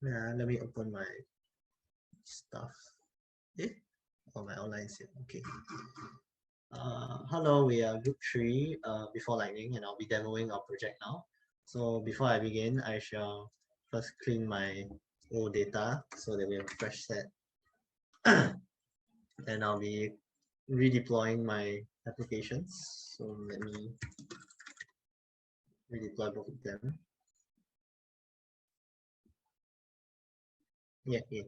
Yeah, let me open my stuff. Oh, my outline is here. Okay. Hello, we are group 3 BeforeLightning, and I'll be demoing our project now. So before I begin, I shall first clean my old data so that we have a fresh set. And I'll be redeploying my applications. So let me redeploy both of them. Yeah. Okay.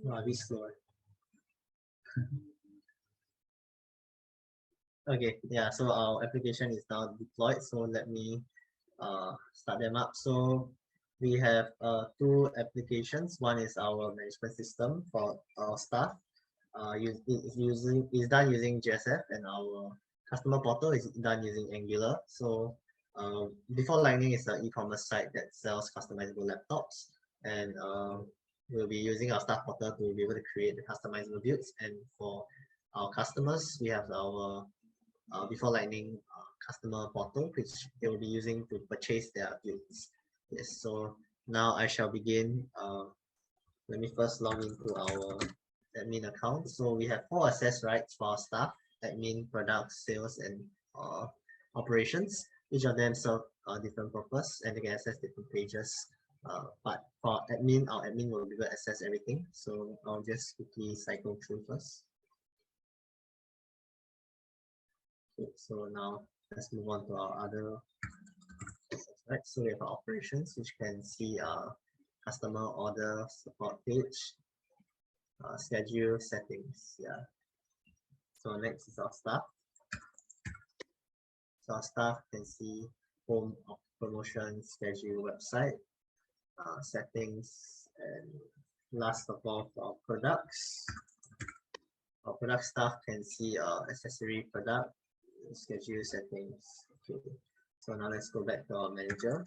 A bit slow. Okay, yeah, so our application is now deployed. So let me start them up. So we have two applications. One is our management system for our staff. Is done using GSF, and our customer portal is done using Angular. So BeforeLightning is an e-commerce site that sells customizable laptops, and we'll be using our staff portal to be able to create the customizable builds. And for our customers, we have our BeforeLightning customer portal, which they will be using to purchase their builds. Yes, so now I shall begin. Let me first log into our admin account. So we have 4 access rights for our staff: admin, products, sales, and operations. Each of them serve a different purpose, and they can access different pages. But for admin, our admin will be able to access everything. So I'll just quickly cycle through first. Okay, so now let's move on to our other access rights. So we have our operations, which can see our customer order support page, schedule settings. Yeah. So next is our staff. So our staff can see home of promotion, schedule, website, settings, and last of all, our products. Our product staff can see accessory product, schedule settings. Okay. So now let's go back to our manager.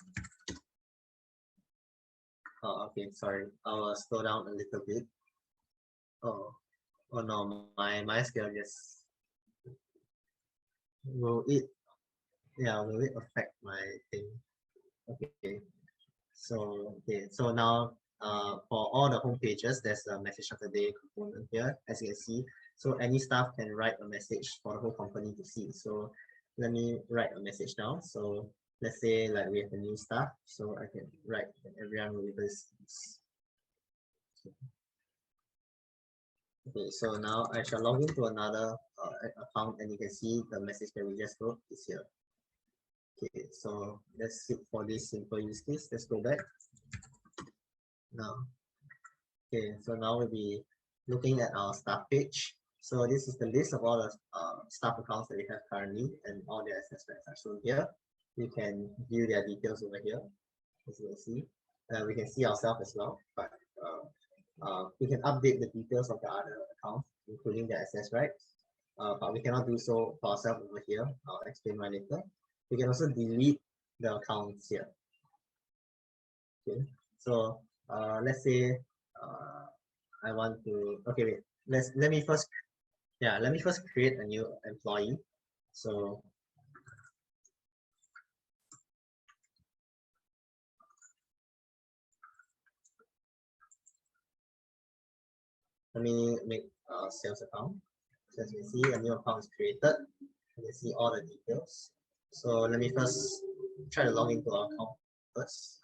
Okay, sorry. I will slow down a little bit. Oh no, my scale just will it affect my thing? Okay. So now for all the home pages, there's a message of the day component here, as you can see. So any staff can write a message for the whole company to see. So let me write a message now. So let's say like we have a new staff, so I can write that everyone will be able to see this. Okay, so now I shall log into another account, and you can see the message that we just wrote is here. Okay, so let's sit for this simple use case. Let's go back now. Okay, so now we'll be looking at our staff page. So this is the list of all the staff accounts that we have currently, and all their access rights are shown here. You can view their details over here, as you can see. We can see ourselves as well, but we can update the details of the other accounts, including the access rights. But we cannot do so for ourselves over here. I'll explain why later. We can also delete the accounts here. Okay, so let's say I want to. Okay, wait. Let me first create a new employee. So let me make a sales account. So as you can see, a new account is created. You can see all the details. So let me first try to log into our account first.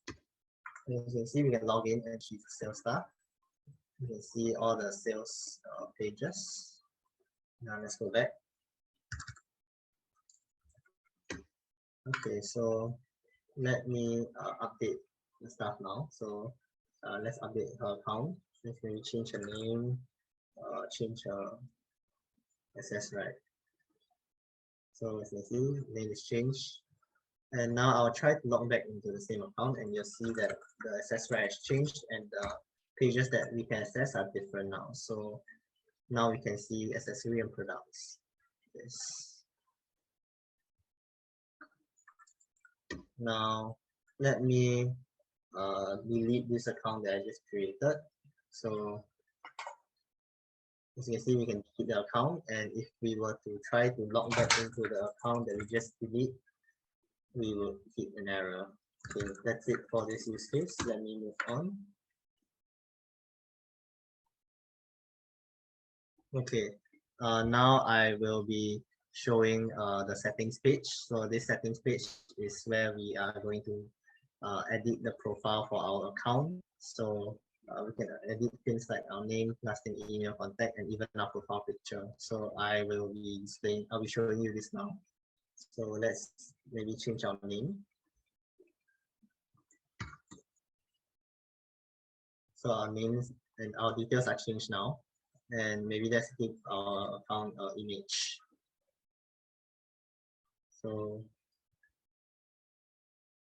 As you can see, we can log in and choose sales staff. You can see all the sales pages. Now let's go back. Okay, so let me update the staff now. So let's update her account. Let's maybe change her name, change her access right. So as you can see, name is changed. And now I'll try to log back into the same account, and you'll see that the access right has changed, and the pages that we can access are different now. So now we can see accessory and products. Yes. Now let me delete this account that I just created. So as you can see, we can delete the account, and if we were to try to log back into the account that we just delete, we will hit an error. Okay, that's it for this use case. Let me move on. Okay, now I will be showing the settings page. So this settings page is where we are going to edit the profile for our account. So we can edit things like our name, last name, email, contact, and even our profile picture. So I'll be showing you this now. So let's maybe change our name. So our names and our details are changed now. And maybe let's give our account image. So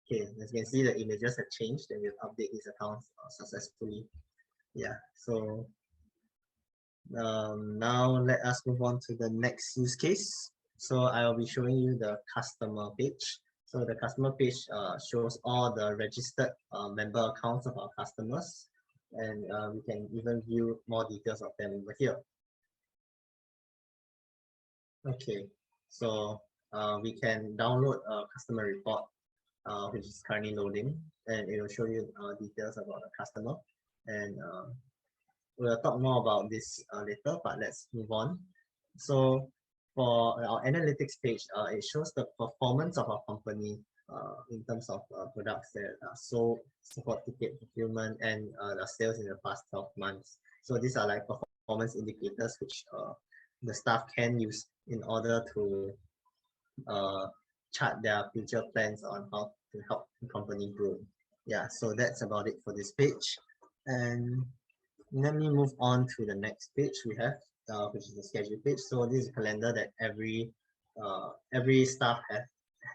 okay, as you can see, the images have changed and we've updated this account successfully. Yeah, so now let us move on to the next use case. So I'll be showing you the customer page. So the customer page shows all the registered member accounts of our customers, and we can even view more details of them over here. Okay, so we can download a customer report, which is currently loading, and it will show you details about the customer. And we'll talk more about this later, but let's move on. So for our analytics page, it shows the performance of our company in terms of products that are sold, support ticket fulfillment, and the sales in the past 12 months. So these are like performance indicators which the staff can use in order to chart their future plans on how to help the company grow. Yeah, so that's about it for this page. And let me move on to the next page we have, which is the schedule page. So this is a calendar that every staff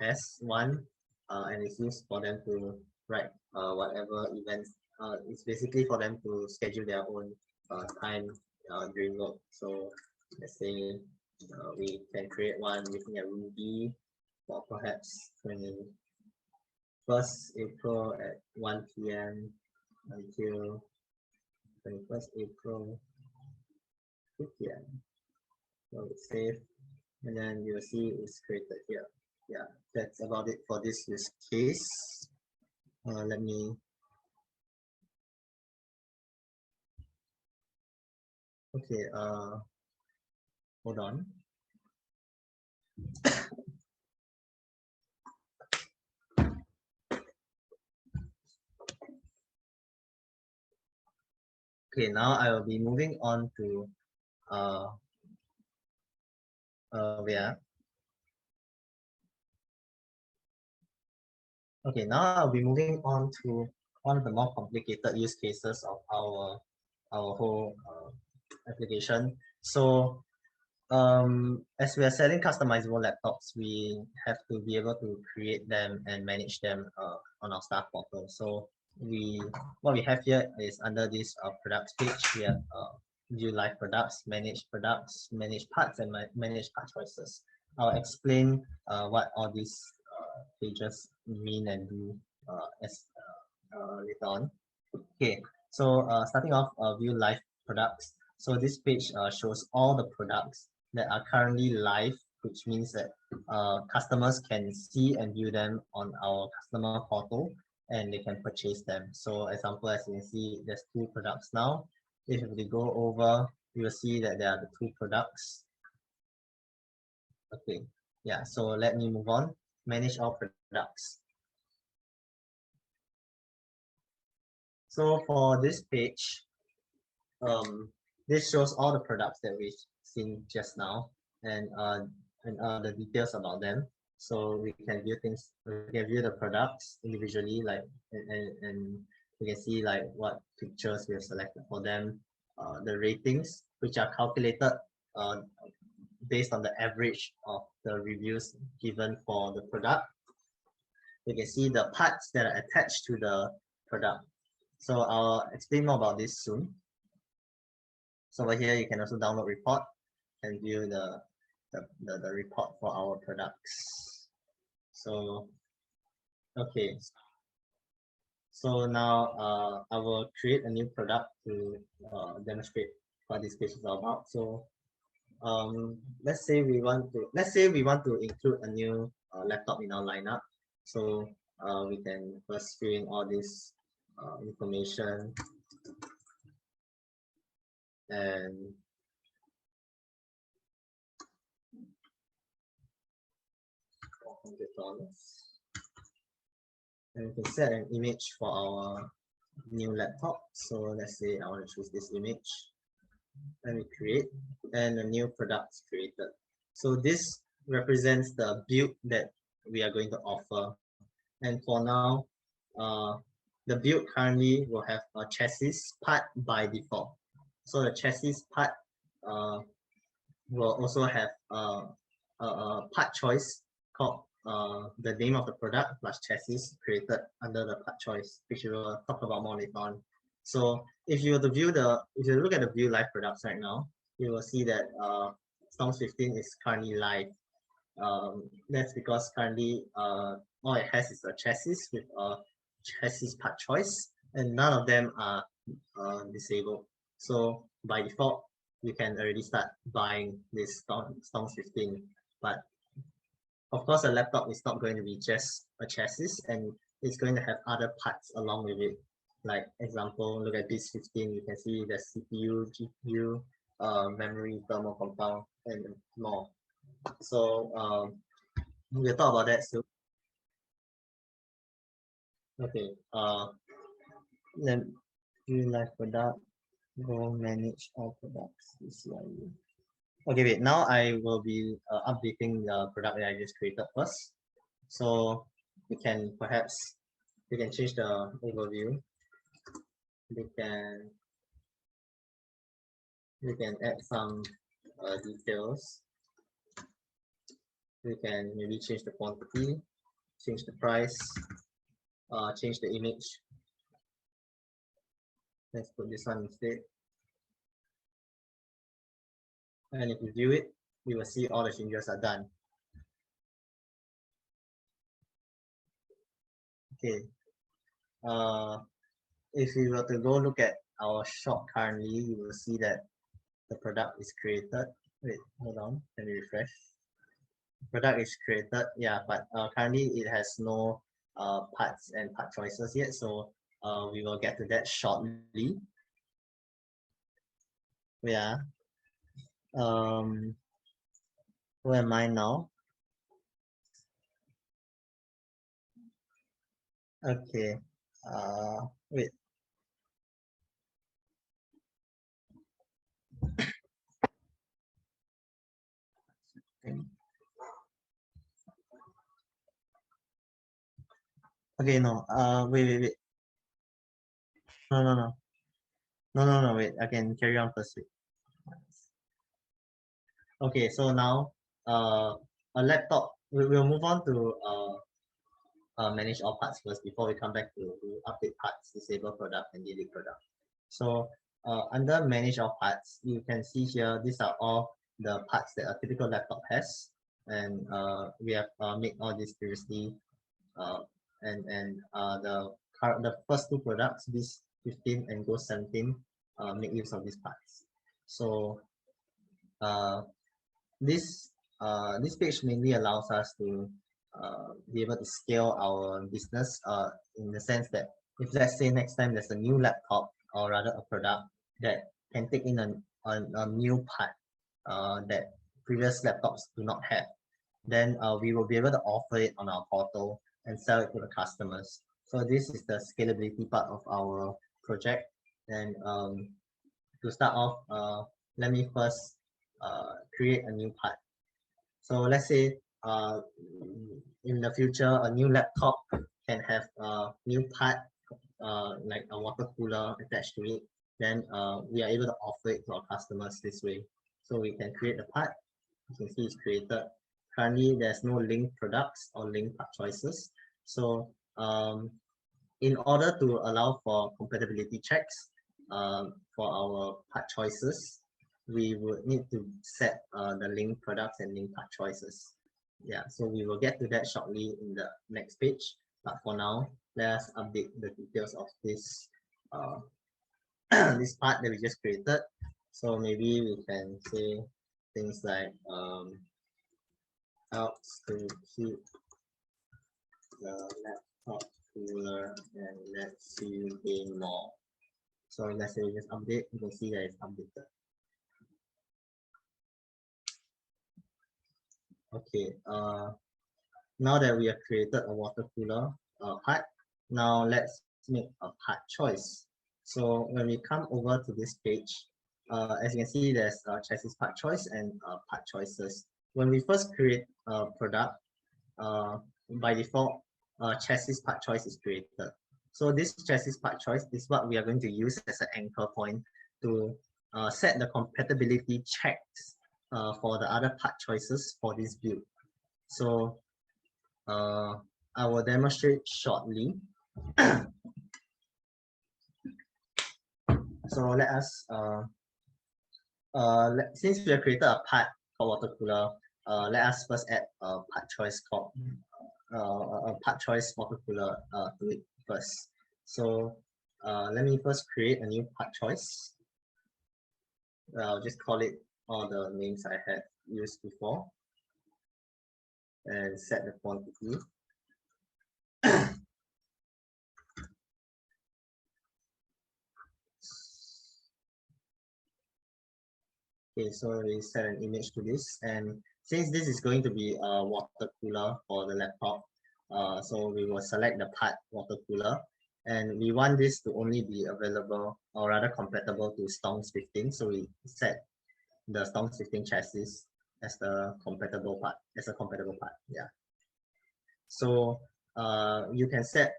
has one, and it's used for them to write whatever events. It's basically for them to schedule their own time during work. So let's say we can create one looking at room B for perhaps 21st April at 1 p.m. until 21st April 2 p.m. So it's saved, and then you'll see it's created here. Yeah, that's about it for this use case. Let me hold on. Okay, now I will be moving on to Okay, now I'll be moving on to one of the more complicated use cases of our whole application. So as we are selling customizable laptops, we have to be able to create them and manage them on our staff portal. So what we have here is under this products page, we have view live products, manage parts, and manage part choices. I'll explain what all these pages mean and do later on. Okay, so starting off, view live products. So this page shows all the products that are currently live, which means that customers can see and view them on our customer portal, and they can purchase them. So example, as you can see, there's 2 products now. If we go over, you will see that there are the 2 products. Okay, yeah, so let me move on. Manage all products. So for this page, this shows all the products that we've seen just now, and the details about them. So we can view the products individually, like and we can see like what pictures we have selected for them, the ratings, which are calculated based on the average of the reviews given for the product. You can see the parts that are attached to the product. So I'll explain more about this soon. So over here, you can also download report and view the report for our products. So, okay. So now I will create a new product to demonstrate what this page is all about. So let's say we want to include a new laptop in our lineup. So we can first fill in all this information and $400. And we can set an image for our new laptop. So let's say I want to choose this image. And we create, and a new product is created. So this represents the build that we are going to offer. And for now, the build currently will have a chassis part by default. So the chassis part will also have a part choice called the name of the product plus chassis created under the part choice, which we will talk about more later on. So if you look at the view live products right now, you will see that Storms 15 is currently live. That's because currently all it has is a chassis with a chassis part choice, and none of them are disabled. So by default, you can already start buying this Storms 15. But of course, a laptop is not going to be just a chassis, and it's going to have other parts along with it. Like example, look at this 15, you can see the CPU, GPU, memory, thermal compound, and more. So we'll talk about that soon. Okay. Then view live product, go manage all products. Okay, wait. Now I will be updating the product that I just created first. So we can change the overview. We can add some details. We can maybe change the quantity, change the price, change the image. Let's put this one instead. And if you view it, you will see all the changes are done. Okay. If we were to go look at our shop currently, you will see that the product is created. Wait, hold on, let me refresh. Product is created, yeah, but currently it has no parts and part choices yet, so we will get to that shortly. Yeah. Where am I now? Okay. Wait. Okay, no. Wait. No, wait. I can carry on first. Okay, so now a laptop. We'll move on to manage all parts first before we come back to update parts, disable product, and delete product. So under manage all parts, you can see here these are all the parts that a typical laptop has, and we have made all this previously. The first two products, this 15 and Go 17, make use of these parts. So this page mainly allows us to be able to scale our business in the sense that if let's say next time there's a new laptop or rather a product that can take in a new part that previous laptops do not have, then we will be able to offer it on our portal and sell it to the customers. So this is the scalability part of our project. And to start off, let me first create a new part. So let's say in the future, a new laptop can have a new part like a water cooler attached to it. Then we are able to offer it to our customers this way. So we can create the part. You can see it's created. Currently, there's no link products or link part choices. So in order to allow for compatibility checks for our part choices, we would need to set the link products and link part choices. Yeah, so we will get to that shortly in the next page. But for now, let's update the details of this this part that we just created. So maybe we can say things like helps to keep the laptop cooler and lets you gain more. So let's say we just update, you can see that it's updated. Okay, now that we have created a water cooler part, now let's make a part choice. So when we come over to this page, as you can see, there's a chassis part choice and part choices. When we first create a product, by default, chassis part choice is created. So this chassis part choice is what we are going to use as an anchor point to set the compatibility checks for the other part choices for this build. So I will demonstrate shortly. So let us, since we have created a part called water cooler, let us first add a part choice called a part choice water cooler to it first. So let me first create a new part choice. I'll just call it all the names I had used before and set the quantity. Okay, so we set an image to this, and since this is going to be a water cooler for the laptop, so we will select the part water cooler, and we want this to only be available or rather compatible to Stonks 15. So we set the Stonks 15 chassis as the compatible part, yeah. So you can set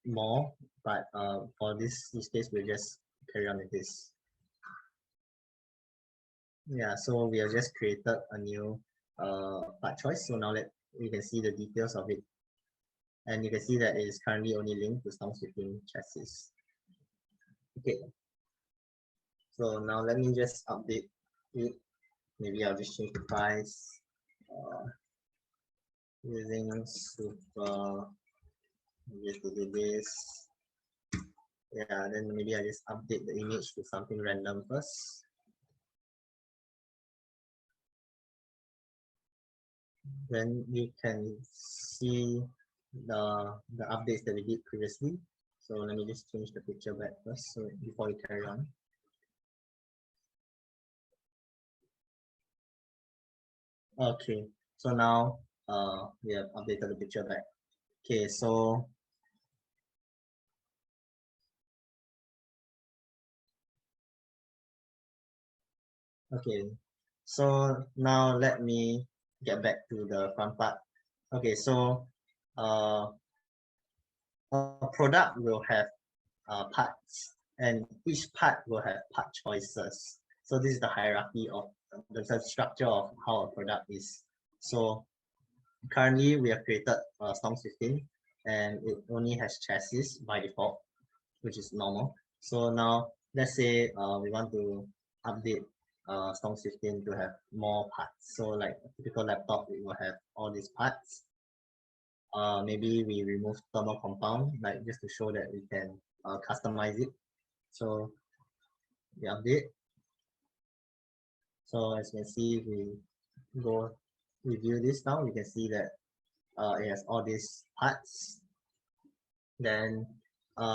more, but for this use case, we'll just carry on with this. Yeah, so we have just created a new part choice. So now we can see the details of it. And you can see that it is currently only linked to Stonks 15 chassis. Okay. So now let me just update it. Maybe I'll just change the price using super. Just do this. Yeah, then maybe I just update the image to something random first. Then you can see the updates that we did previously. So let me just change the picture back first so before we carry on. Okay, so now we have updated the picture back. Okay, so now let me get back to the front part. Okay, so a product will have parts, and each part will have part choices. So this is the hierarchy of the structure of how a product is. So currently we have created Stonks 15, and it only has chassis by default, which is normal. So now let's say we want to update Stonks 15 to have more parts. So like a typical laptop, it will have all these parts. Maybe we remove thermal compound, like just to show that we can customize it. So we update. So as you can see, we go review this now, you can see that it has all these parts. Then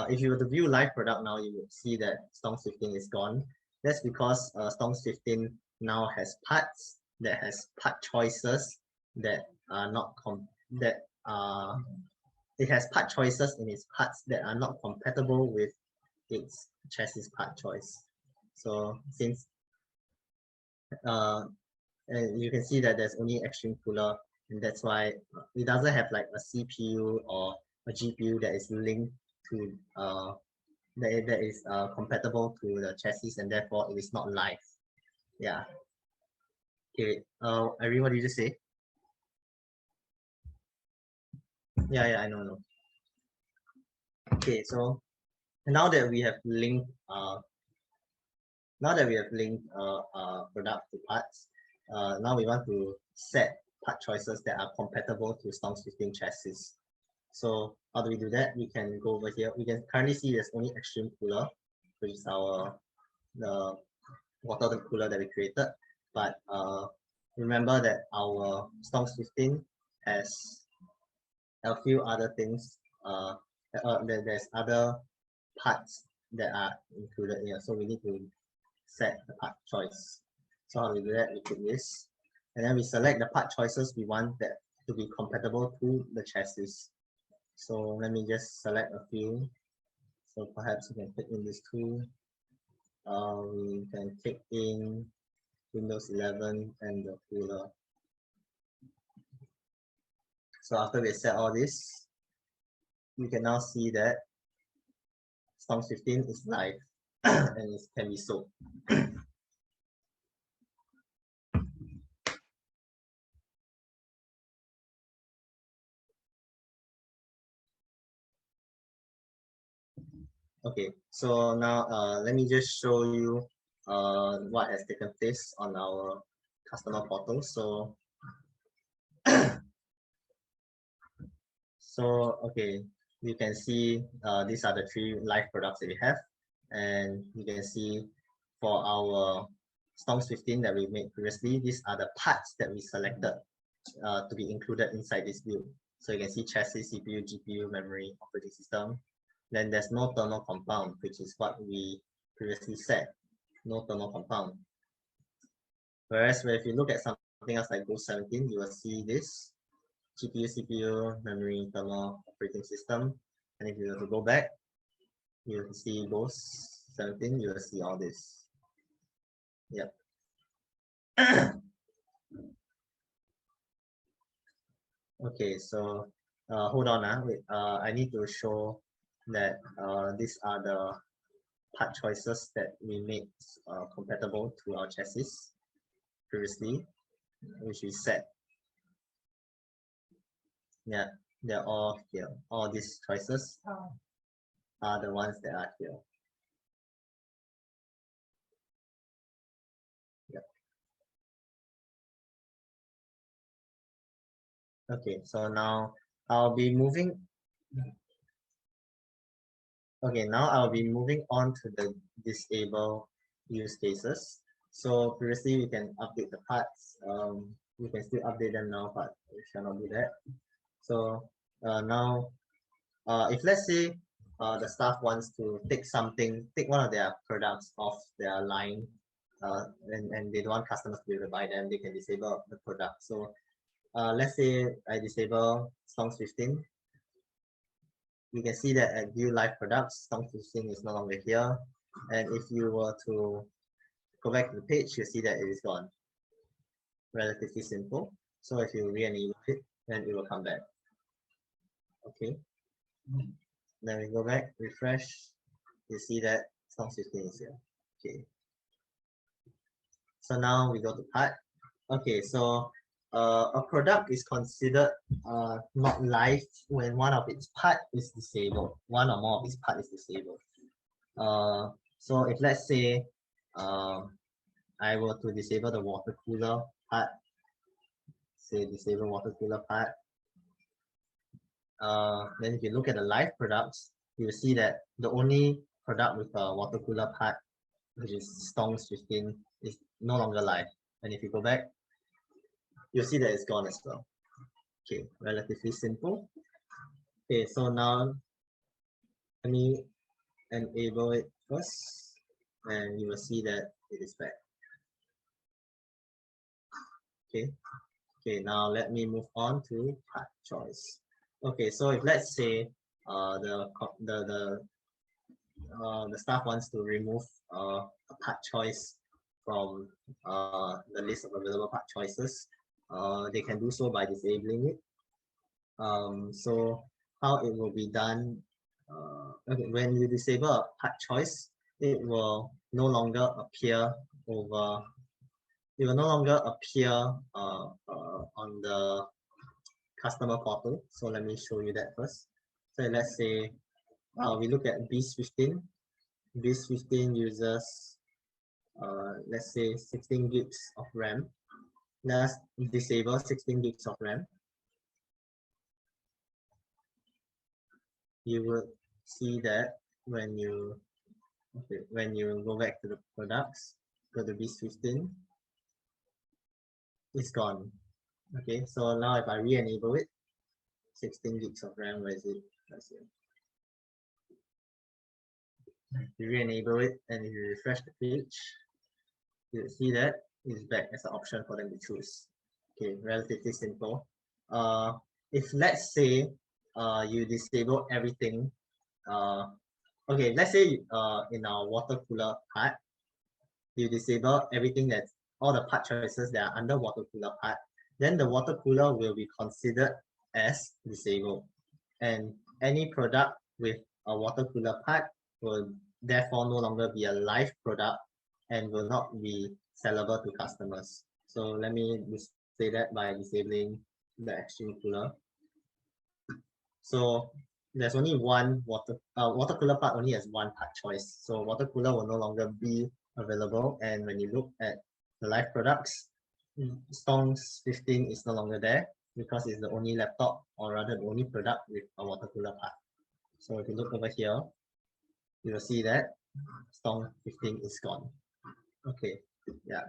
if you were to view live product now, you would see that Stonks 15 is gone. That's because Stonks 15 now has parts that has part choices that are not it has part choices in its parts that are not compatible with its chassis part choice. So since and you can see that there's only extreme cooler, and that's why it doesn't have like a CPU or a GPU that is linked to that is compatible to the chassis, and therefore it is not live. Yeah. Okay. Irene, what did you say? Yeah, I know. Okay, so now that we have linked product to parts, now we want to set part choices that are compatible to Storm 15 chassis. So how do we do that? We can go over here. We can currently see there's only extreme cooler, which is the water cooler that we created. But remember that our Storm 15 has a few other things. There's other parts that are included here. So we need to set the part choice. So how do we do that? We click this, and then we select the part choices we want that to be compatible to the chassis. So let me just select a few. So perhaps we can click in this tool. We can click in Windows 11 and the cooler. So after we set all this, you can now see that Storm 15 is live and it can be sold. Okay, so now let me just show you what has taken place on our customer portal. So, okay, you can see these are the 3 live products that we have, and you can see for our Storm 15 that we made previously, these are the parts that we selected to be included inside this view. So you can see chassis, CPU, GPU, memory, operating system. Then there's no thermal compound, which is what we previously said, no thermal compound. Whereas if you look at something else like Ghost 17, you will see this GPU, CPU, memory, thermal, operating system. And if you were to go back, you will see Ghost 17, you will see all this. Yep. Okay, so hold on. Wait, I need to show that these are the part choices that we made compatible to our chassis previously, which we set. Yeah, they're all here. All these choices are the ones that are here. Yeah. Okay, so now I'll be moving. Okay, now I'll be moving on to the disable use cases. So previously we can update the parts. We can still update them now, but we shall not do that. So now, if let's say the staff wants to take one of their products off their line, and they don't want customers to be able to buy them, they can disable the product. So let's say I disable Storm 15. You can see that at view live products, Storm 15 is no longer here. And if you were to go back to the page, you see that it is gone. Relatively simple. So if you re-enable it, then it will come back. Okay. Then we go back, refresh. You see that Storm 15 is here. Okay. So now we go to part. Okay, so a product is considered not live when one of its part is disabled. One or more of its part is disabled. So if let's say I were to disable the water cooler part, say disable water cooler part, then if you look at the live products, you'll see that the only product with a water cooler part, which is Storm 15, is no longer live. And if you go back, you'll see that it's gone as well. Okay, relatively simple. Okay, so now let me enable it first, and you will see that it is back. Okay, okay, now let me move on to part choice. Okay, so if let's say the staff wants to remove a part choice from the list of available part choices, they can do so by disabling it. So how it will be done, okay, when you disable a part choice, it will no longer appear on the customer portal. So let me show you that first. So let's say we look at BIS15. BIS15 uses, let's say 16 gigs of RAM. Let's disable 16 gigs of RAM. You will see that when you go back to the products, go to BIS15, it's gone. Okay, so now if I re-enable it, 16 gigs of RAM, where is it? That's it. You re-enable it and if you refresh the page, you'll see that it's back as an option for them to choose. Okay, relatively simple. If let's say you disable everything, okay, let's say in our water cooler part, you disable everything that's all the part choices that are under water cooler part, then the water cooler will be considered as disabled. And any product with a water cooler part will therefore no longer be a live product and will not be sellable to customers. So let me say that by disabling the extreme cooler. So there's only one water cooler part only has one part choice. So water cooler will no longer be available. And when you look at the live products, Stongs 15 is no longer there because it's the only laptop, or rather the only product with a water cooler part. So if you look over here, you will see that Stong 15 is gone. Okay, yeah.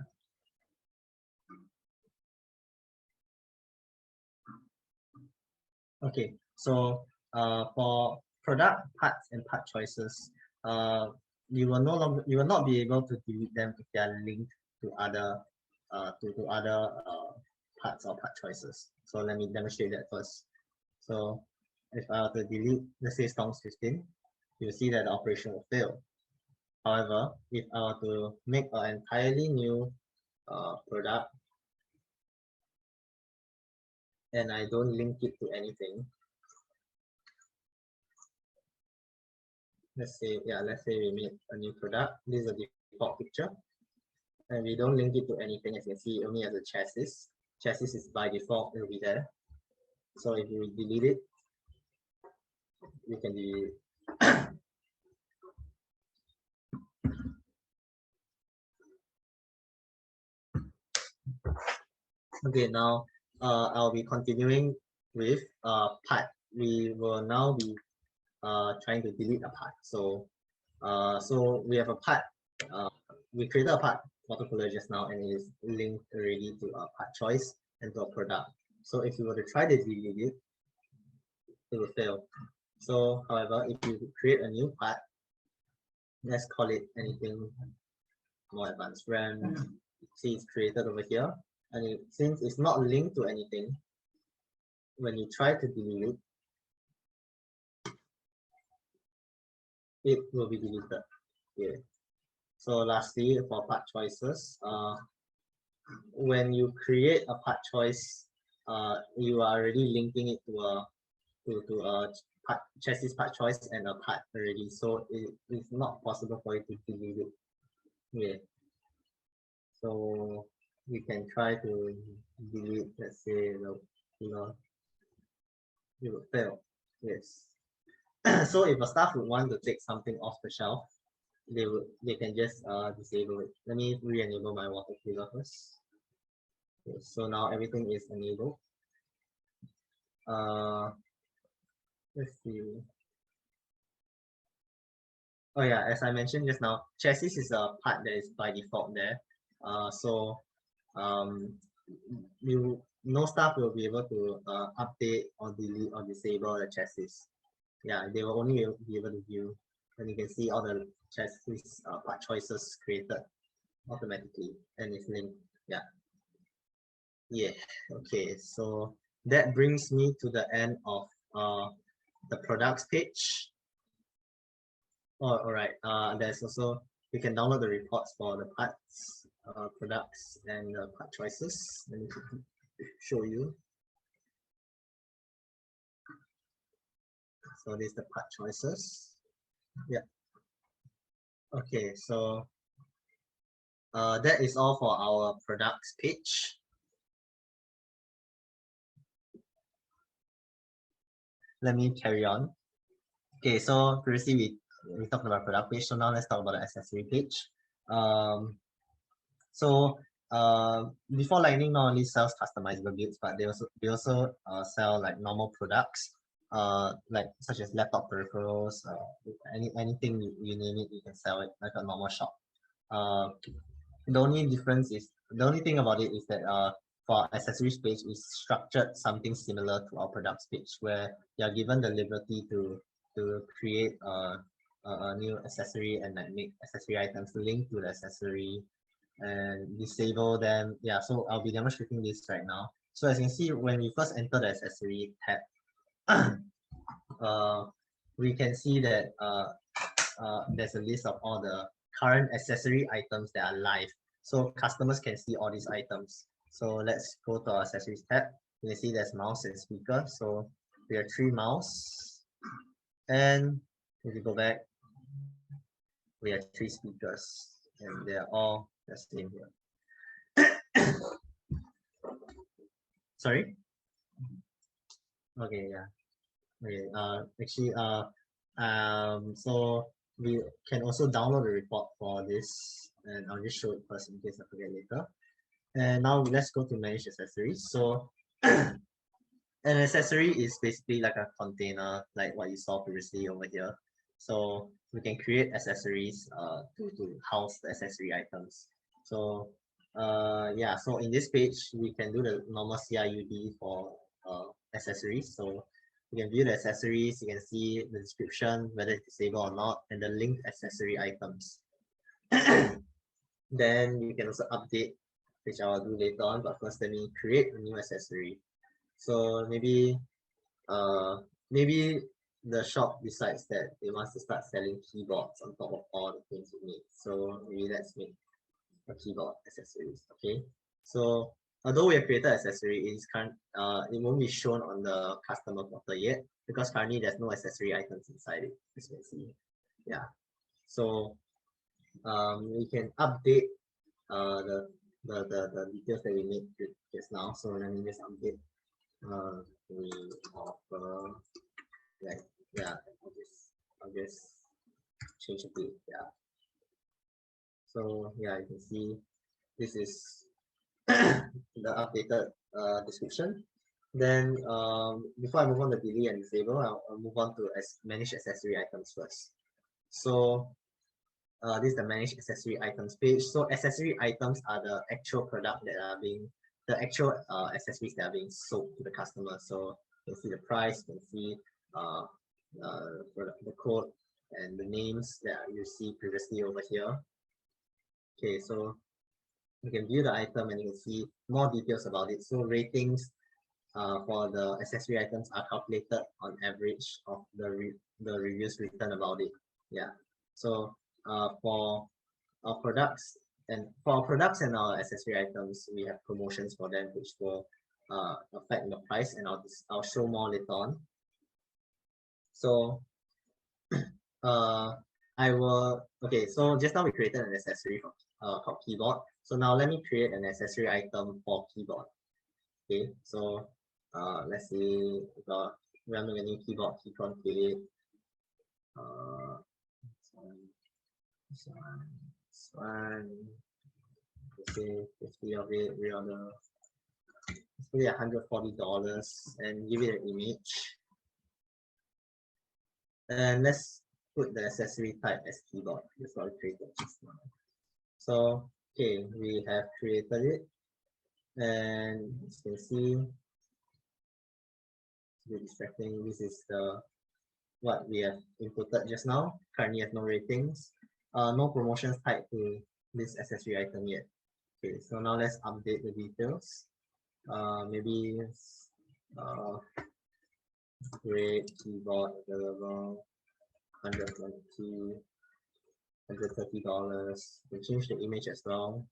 Okay, so for product parts and part choices, you will not be able to delete them if they are linked to other parts or part choices. So let me demonstrate that first. So if I were to delete, let's say Stongs 15, you'll see that the operation will fail. However, if I were to make an entirely new product and I don't link it to anything, let's say we made a new product. This is a default picture, and we don't link it to anything. As you can see, it only has a chassis. Chassis is by default, it will be there. So if you delete it, you can delete it. Okay, now I'll be continuing with part. We will now be trying to delete a part. So so we have a part. We created a part water cooler just now, and it is linked already to a part choice and to a product. So if you were to try to delete it, it will fail. So however, if you create a new part, let's call it anything more advanced RAM. See, it's created over here, and since it's not linked to anything, when you try to delete it, it will be deleted. Yeah. So lastly, for part choices, when you create a part choice, you are already linking it to a chassis part choice and a part already. So it is not possible for you to delete it. Yeah. So we can try to delete, let's say, it will fail. Yes. So if a staff would want to take something off the shelf, they can just disable it. Let me re-enable my water cooler first. Okay, so now everything is enabled. Let's see. Oh yeah, as I mentioned just now, chassis is a part that is by default there. So no staff will be able to update or delete or disable the chassis. Yeah, they will only be able to view, and you can see all the chassis part choices created automatically, and it's linked. Yeah. Yeah. Okay. So that brings me to the end of the products page. Oh, all right. There's also, you can download the reports for the parts, products, and part choices. Let me show you. So this is the part choices. Yeah. Okay. So that is all for our products page. Let me carry on. Okay, so previously we talked about product page, so now let's talk about the accessory page. So BeforeLightning not only sells customizable builds, but they also sell like normal products, like such as laptop peripherals, anything you name it, you can sell it like a normal shop. The only thing about it is that for accessories page is structured something similar to our products page, where you are given the liberty to create a new accessory and like make accessory items linked to the accessory and disable them. Yeah, so I'll be demonstrating this right now. So as you can see, when we first enter the accessory tab, we can see that there's a list of all the current accessory items that are live. So customers can see all these items. So let's go to our accessories tab. You can see there's mouse and speaker. So we have 3 mouse. And if you go back, we have 3 speakers. And they're all the same here. Sorry? Okay, yeah. Okay, so we can also download the report for this, and I'll just show it first in case I forget later. And now let's go to manage accessories. So an accessory is basically like a container, like what you saw previously over here. So we can create accessories to house the accessory items. So yeah, so in this page, we can do the normal CIUD for accessories. So you can view the accessories, you can see the description, whether it's disabled or not, and the linked accessory items. Then you can also update, which I will do later on, but first let me create a new accessory. So maybe maybe the shop decides that they want to start selling keyboards on top of all the things we make. So maybe let's make a keyboard accessories. Okay. So although we have created accessory, it won't be shown on the customer portal yet because currently there's no accessory items inside it, as you can see. Yeah. So we can update the details that we made just now. So let me just update. We offer like yeah, I'll just change a bit. Yeah. So yeah, you can see this is the updated description. Then before I move on to delete and disable, I'll move on to manage accessory items first. So this is the manage accessory items page. So accessory items are the actual product that are being the actual accessories that are being sold to the customer. So you can see the price, you can see the code and the names that you see previously over here. Okay, so you can view the item and you can see more details about it. So ratings for the accessory items are calculated on average of the reviews written about it. Yeah. So for our products and our accessory items, we have promotions for them which will affect the price, and I'll show more later on. So I will okay. So just now we created an accessory for called keyboard. So now let me create an accessory item for keyboard. Okay, so let's see, we're running a new keyboard, keycon kit. This one, let's say 50 of it, reorder. It's really $140 and give it an image. And let's put the accessory type as keyboard. That's what we created just now. So okay, we have created it, and as you can see, it's distracting. This is the what we have inputted just now. Currently have no ratings, no promotions tied to this accessory item yet. Okay, so now let's update the details. Maybe great keyboard available, $120, $130. We change the image as well.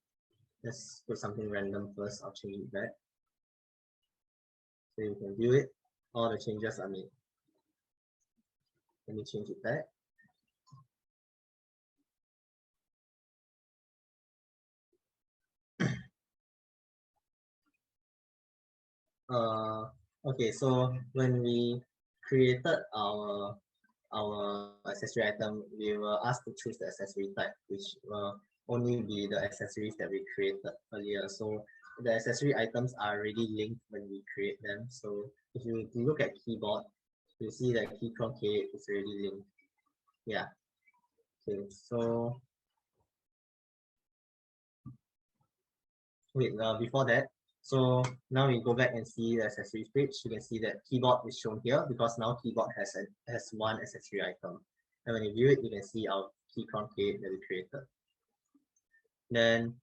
Let's put something random first. I'll change it back. So you can view it. All the changes are made. Let me change it back. Okay, so when we created our our accessory item, we will ask to choose the accessory type, which will only be the accessories that we created earlier. So the accessory items are already linked when we create them. So if you look at keyboard, you see that key truncate is already linked. Yeah. Okay, so wait, before that, so now we go back and see the accessories page. You can see that keyboard is shown here because now keyboard has one accessory item. And when you view it, you can see our key truncate that we created. Then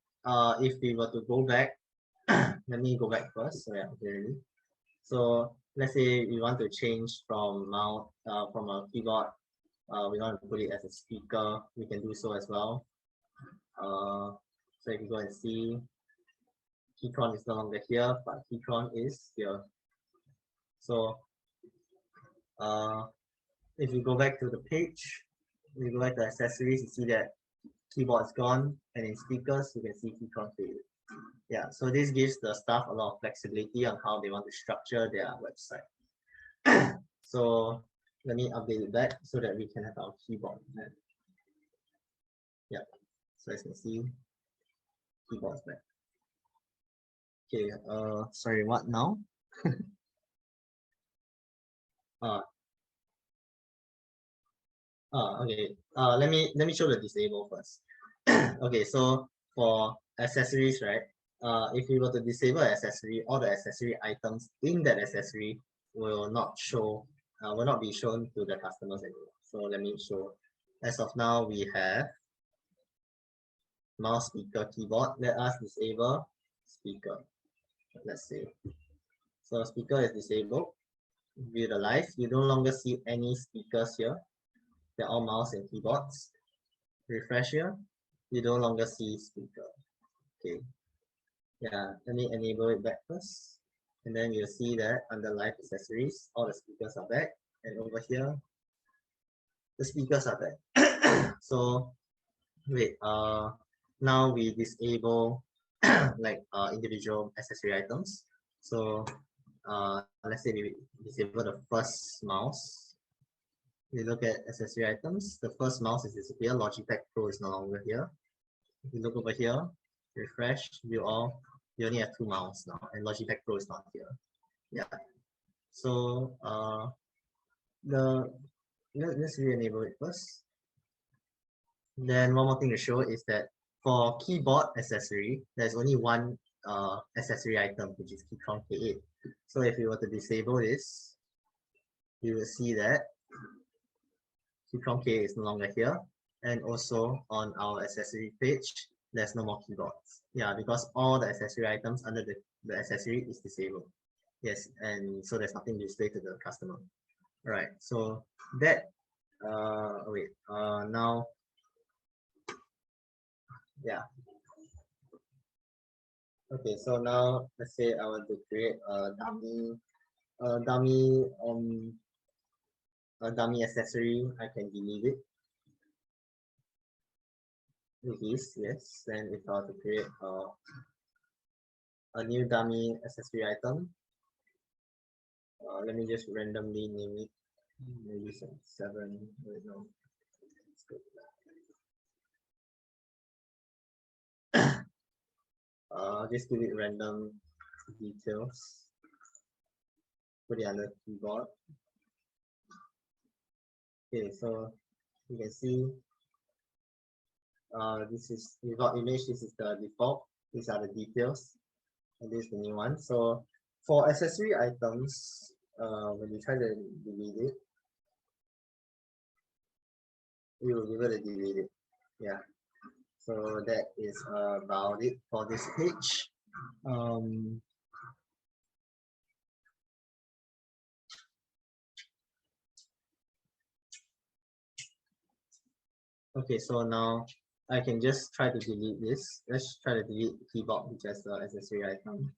if we were to go back, let me go back first. So yeah, okay. So let's say we want to change from mount from a keyboard, we want to put it as a speaker, we can do so as well. So if you go and see, keytron is no longer here, but keytron is here. So if you go back to the page, we go back to accessories, you see that keyboard is gone, and in speakers you can see keytron faded. Yeah, so this gives the staff a lot of flexibility on how they want to structure their website. So let me update it back so that we can have our keyboard. Yeah, so as you can see, keyboard's back. Okay, sorry, what now? Okay. Let me show the disable first. Okay, so for accessories, right? If you were to disable accessory, all the accessory items in that accessory will not show, will not be shown to the customers anymore. So let me show. As of now, we have mouse, speaker, keyboard. Let us disable speaker. Let's see. So speaker is disabled. View the live. You no longer see any speakers here. They're all mouse and keyboards. Refresh here. You no longer see speaker. Okay. Yeah, let me enable it back first. And then you'll see that under live accessories, all the speakers are back. And over here, the speakers are back. So wait, now we disable like individual accessory items. So let's say we disable the first mouse. We look at accessory items. The first mouse is disappeared. Logitech Pro is no longer here. If you look over here, refresh, view all, you only have two mouse now, and Logitech Pro is not here. Yeah. So let's re-enable it first. Then one more thing to show is that for keyboard accessory, there's only one accessory item, which is keytron K8. So if you were to disable this, you will see that keytron K8 is no longer here. And also on our accessory page, there's no more keyboards. Yeah, because all the accessory items under the accessory is disabled. Yes, and so there's nothing to display to the customer. All right, so that now, yeah. Okay, so now let's say I want to create a dummy accessory. I can delete it. It is, yes. And if I want to create a new dummy accessory item, let me just randomly name it. Maybe 7. Wait, no. Just give it random details. Put it under keyboard. Okay, so you can see this is without image. This is the default. These are the details, and this is the new one. So for accessory items, when you try to delete it, you will be able to delete it. Yeah. So that is about it for this page. Okay, so now I can just try to delete this. Let's try to delete the keyboard, which is the accessory item.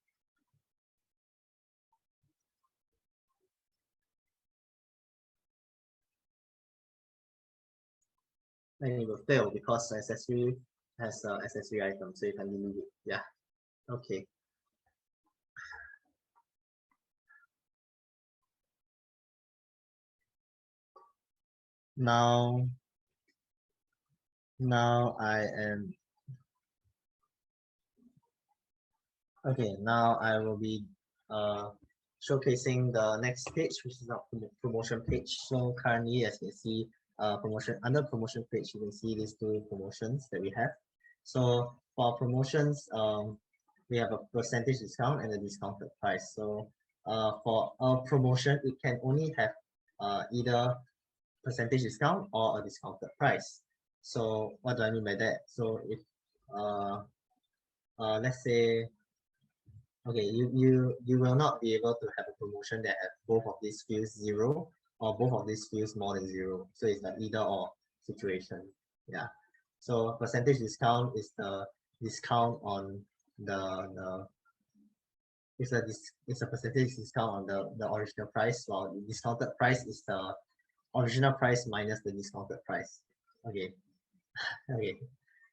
And it will fail because the accessory has an accessory item, so you can delete it. Yeah. Okay. now I am okay. Now I will be showcasing the next page, which is our promotion page. So currently, as you can see, promotion under promotion page, you can see these two promotions that we have. So for promotions, we have a percentage discount and a discounted price. So for a promotion, it can only have either percentage discount or a discounted price. So what do I mean by that? So if let's say, okay, you will not be able to have a promotion that have both of these fields 0 or both of these fields more than 0. So it's like either or situation. Yeah. So percentage discount is the discount on the it's a percentage discount on the original price, while the discounted price is the original price minus the discounted price. Okay. Okay.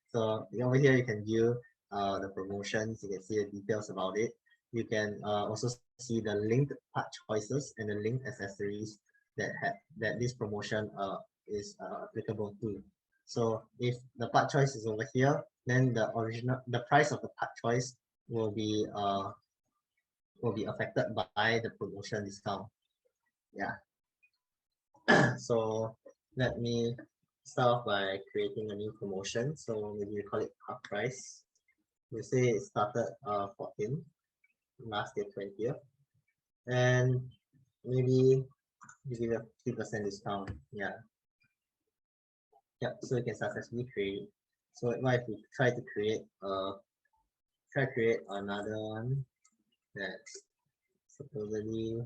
So over here you can view the promotions. You can see the details about it. You can also see the linked part choices and the linked accessories that this promotion is applicable to. So if the part choice is over here, then the price of the part choice will be affected by the promotion discount. Yeah. So let me start off by creating a new promotion. So maybe we call it half price. We say it started 14, last year 20th, and maybe we give a 50% discount. Yeah. Yep. So we can successfully create. So what if we try to create another one that supposedly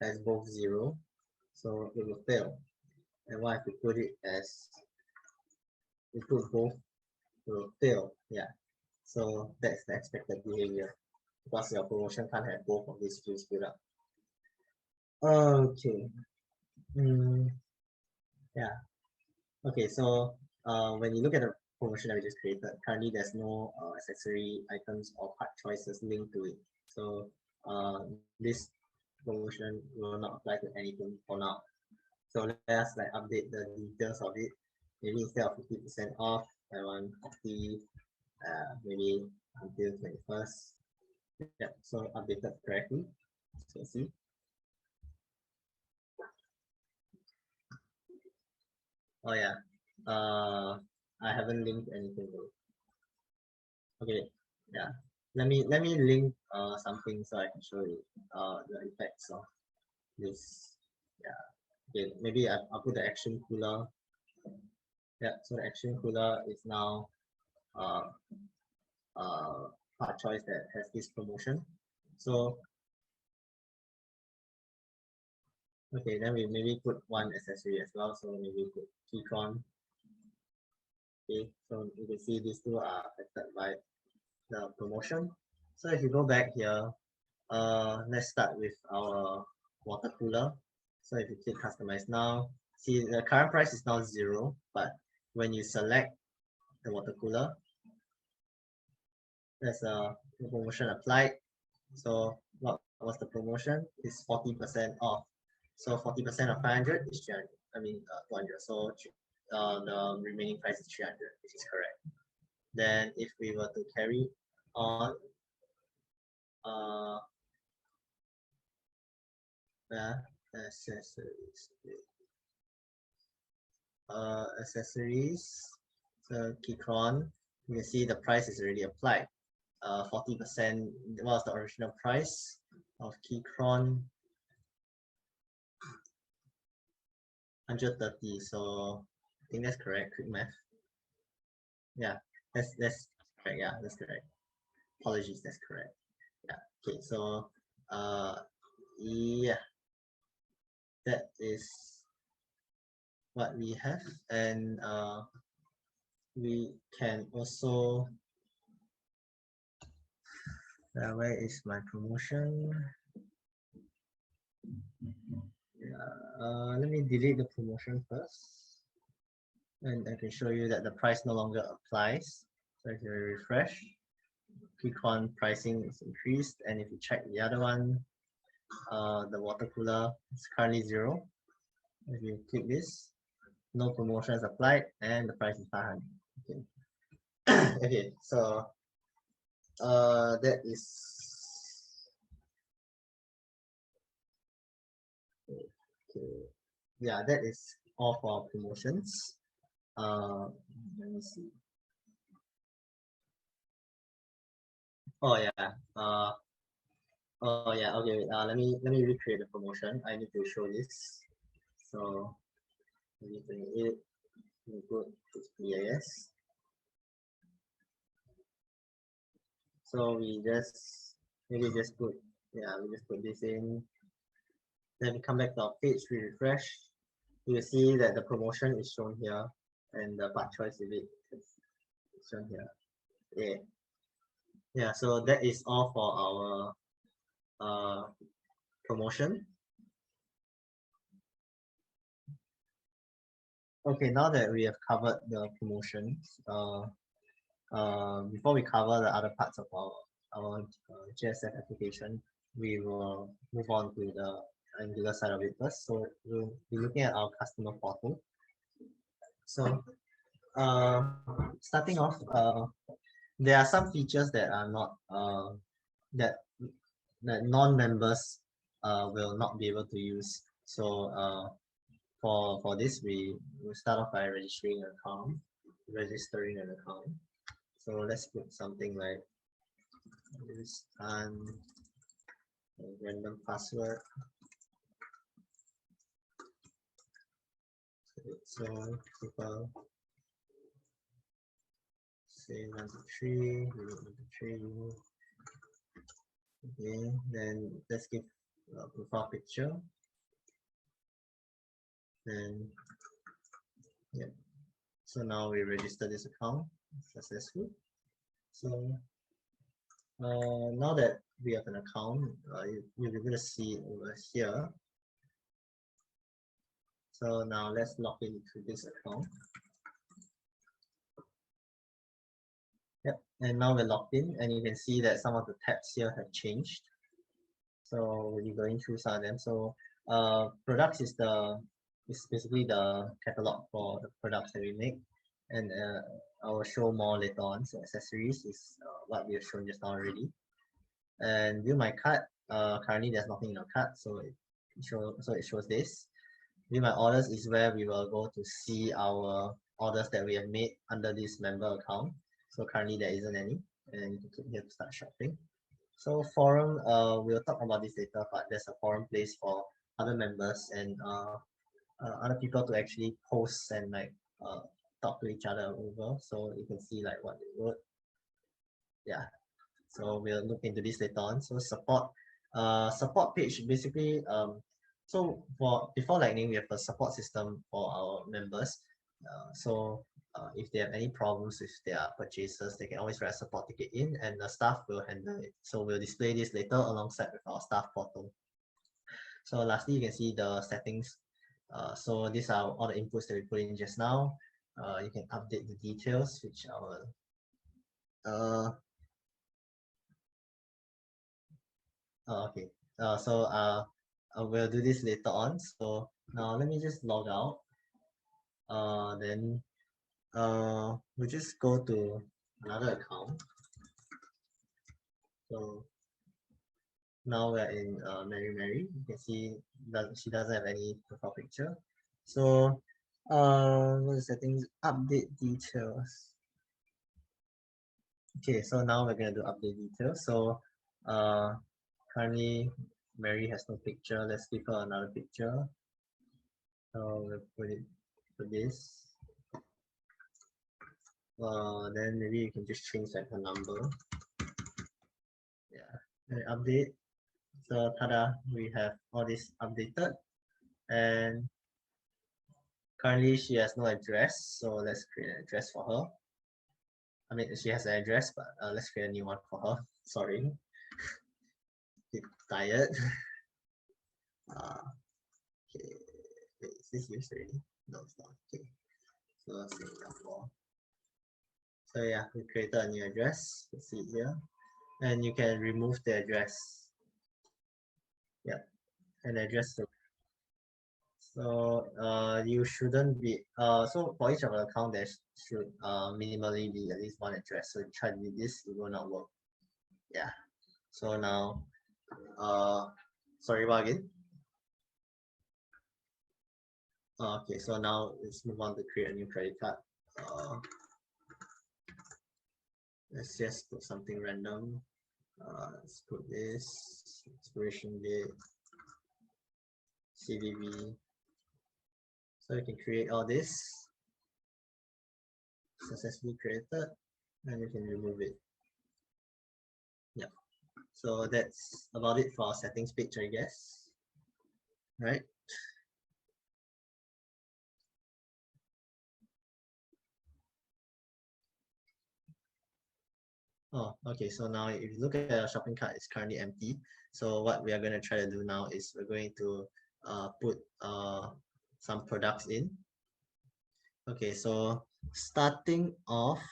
has both 0, so it will fail. And what if we put it as we put both, it will fail. Yeah. So that's the expected behavior because your promotion can't have both of these fields filled up. Okay. Yeah. Okay. So when you look at the promotion that we just created, currently there's no accessory items or part choices linked to it. So this promotion will not apply to anything for now. So let's like update the details of it. Maybe instead of 50% off, I want 50, maybe until 21st. Yeah, so updated correctly. So see. Oh yeah. I haven't linked anything though. Okay. Yeah. Let me link something so I can show you the effects of this. Yeah. Okay. Maybe I'll put the action cooler. Yeah. So the action cooler is now uh part choice that has this promotion. So okay, then we maybe put one accessory as well. So maybe put keychron. Okay, so you can see these two are affected by the promotion. So if you go back here, let's start with our water cooler. So if you click customize now, see the current price is now 0, but when you select the water cooler, there's a promotion applied. So what was the promotion? It's 40% off. So 40% of 500 is 300. I mean 200. So the remaining price is 300, which is correct. Then if we were to carry on accessories. Accessories. So keychron, you can see the price is already applied. 40% was the original price of keychron. 130. So I think that's correct. Quick math. Yeah, that's correct. Yeah, that's correct. Apologies, that's correct. Yeah. Okay. So yeah, that is what we have, and we can also where is my promotion? Yeah, let me delete the promotion first, and I can show you that the price no longer applies. So if you refresh, keychron pricing is increased, and if you check the other one, the water cooler is currently 0. If you click this, no promotions applied, and the price is 500. Okay. Okay, so that is okay. Yeah, that is all for promotions. Let me see. Oh yeah. Oh yeah. Okay. Let me recreate the promotion. I need to show this. So 2028. We go to PIS. So we just maybe just put we just put this in. Then we come back to our page. We refresh. You will see that the promotion is shown here, and the part choice is shown here. Yeah. Yeah. So that is all for our promotion. Okay, now that we have covered the promotions, before we cover the other parts of our GSF application, we will move on to the Angular side of it first. So we'll be looking at our customer portal. So starting off, there are some features that are not that non-members will not be able to use. So for this, we will start off by registering an account. So let's put something like this and random password. So people say 1 2 3, 1 2 3. Okay, then let's give a profile picture. And yeah, so now we register this account successfully. So now that we have an account, you'll be able to see it over here. So now let's log into this account. Yep, and now we're logged in, and you can see that some of the tabs here have changed. So we'll be going through some of them. So products is basically the catalog for the products that we make, and I will show more later on. So accessories is what we have shown just now already. And view my cart. Currently there's nothing in our cart, so it shows this. View my orders is where we will go to see our orders that we have made under this member account. So currently there isn't any, and you can click here to start shopping. So forum, we'll talk about this later, but there's a forum place for other members and other people to actually post and like talk to each other over, so you can see like what they wrote. Yeah, so we'll look into this later on. So support page basically, so for BeforeLightning, we have a support system for our members. If they have any problems with their purchases, they can always write a support ticket in, and the staff will handle it. So we'll display this later alongside with our staff portal. So lastly, you can see the settings. So these are all the inputs that we put in just now. You can update the details, which okay. We'll do this later on. So now let me just log out. Then we'll just go to another account. So now we're in Mary. You can see that she doesn't have any profile picture. So what is settings? Update details. Okay, so now we're gonna do update details. So currently Mary has no picture. Let's give her another picture. So we'll put it for this. Then maybe you can just change like her number. Yeah, and update. So tada, we have all this updated, and currently she has no address. So let's create an address for her. I mean, she has an address, but let's create a new one for her. Sorry, get tired. Okay, wait, is this used already? No, it's not. Okay, so Singapore. So yeah, we created a new address. You see it here, and you can remove the address. Yeah, an address. So you shouldn't be so for each of the account there should minimally be at least one address. So you try to do this, it will not work. Yeah. So now sorry, what again? Okay, so now let's move on to create a new credit card. Let's just put something random. Let's put this expiration date, CVV. So you can create all this, successfully created, and you can remove it. Yeah. So that's about it for our settings page, I guess. Right. Oh, okay. So now if you look at our shopping cart, it's currently empty. So what we are going to try to do now is we're going to put some products in. Okay, so starting off,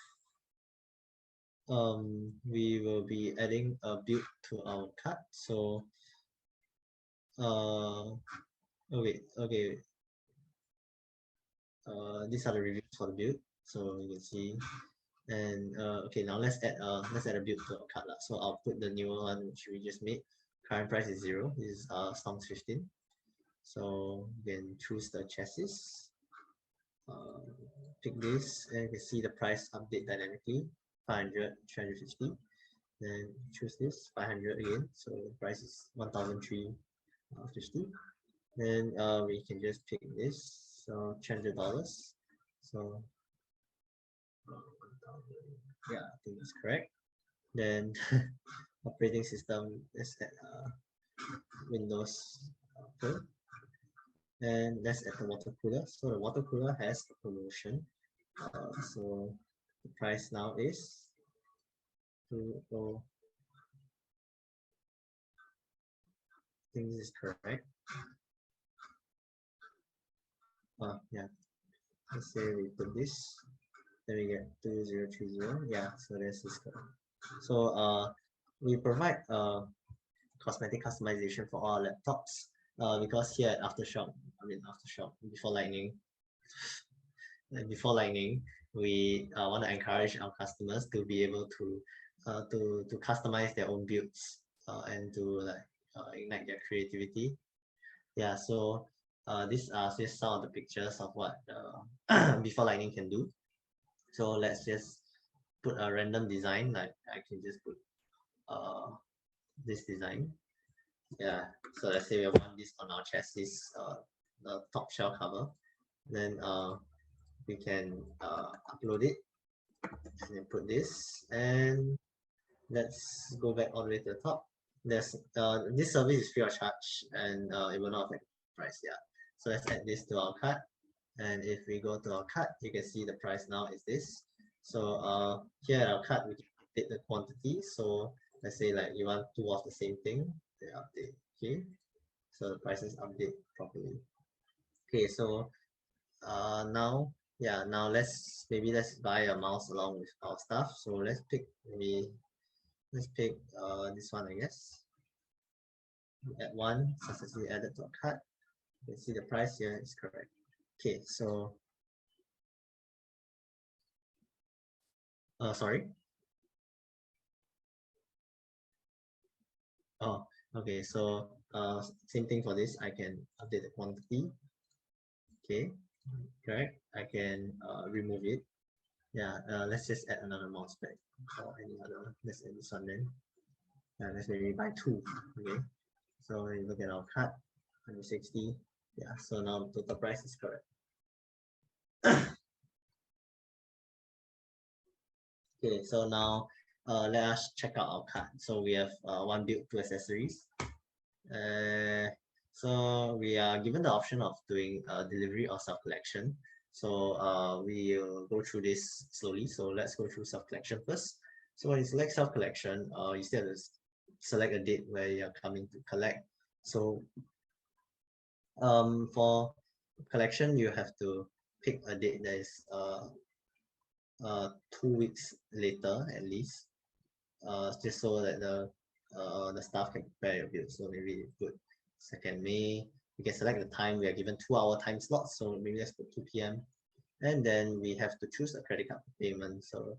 we will be adding a build to our cart. So okay, these are the reviews for the build. So you can see, and okay, now let's add a build to our cart. So I'll put the newer one which we just made. Current price is 0. This is Storms 15. So you can choose the chassis. Pick this, and you can see the price update dynamically. 500, 350. Then choose this 500 again. So the price is 1,350. Then we can just pick this. So $300. So yeah, I think that's correct. Then operating system is at Windows Phone. And let's add the water cooler. So the water cooler has a promotion. So the price now is 20. I think this is correct. Yeah. Let's say we put this, then we get 2030. Yeah, so this is correct. So we provide cosmetic customization for all laptops because here at Aftershock, BeforeLightning, we want to encourage our customers to be able to customize their own builds and to ignite their creativity. Yeah, so these are just some of the pictures of what BeforeLightning can do. So let's just put a random design. Like I can just put this design. Yeah, so let's say we want this on our chassis, the top shell cover. Then we can upload it and then put this, and let's go back all the way to the top. There's this service is free of charge, and it will not affect the price. Yeah, so let's add this to our cart, and if we go to our cart, you can see the price now is this. So here at our cart, we can update the quantity. So let's say like you want 2 of the same thing, they update. Okay, so the prices update properly. Okay, so now let's buy a mouse along with our stuff. So let's pick this one, I guess. Add one, successfully added to a cart. You can see the price here is correct. Okay, so sorry. Oh, okay, so same thing for this. I can update the quantity. Okay, correct. I can remove it. Yeah, let's just add another mouse pad or any other. Let's add this one then. Let's maybe buy 2. Okay, so you look at our cart, 160. Yeah, so now the total price is correct. Okay, so now let us check out our cart. So we have 1 build, 2 accessories. So we are given the option of doing delivery or self-collection. So we'll go through this slowly. So let's go through self-collection first. So when you select self-collection, you still have to select a date where you're coming to collect. So for collection, you have to pick a date that is 2 weeks later at least, just so that the staff can prepare your build. So maybe put 2nd May, we can select the time. We are given 2-hour time slot, so maybe let's put 2 p.m. And then we have to choose a credit card for payment. So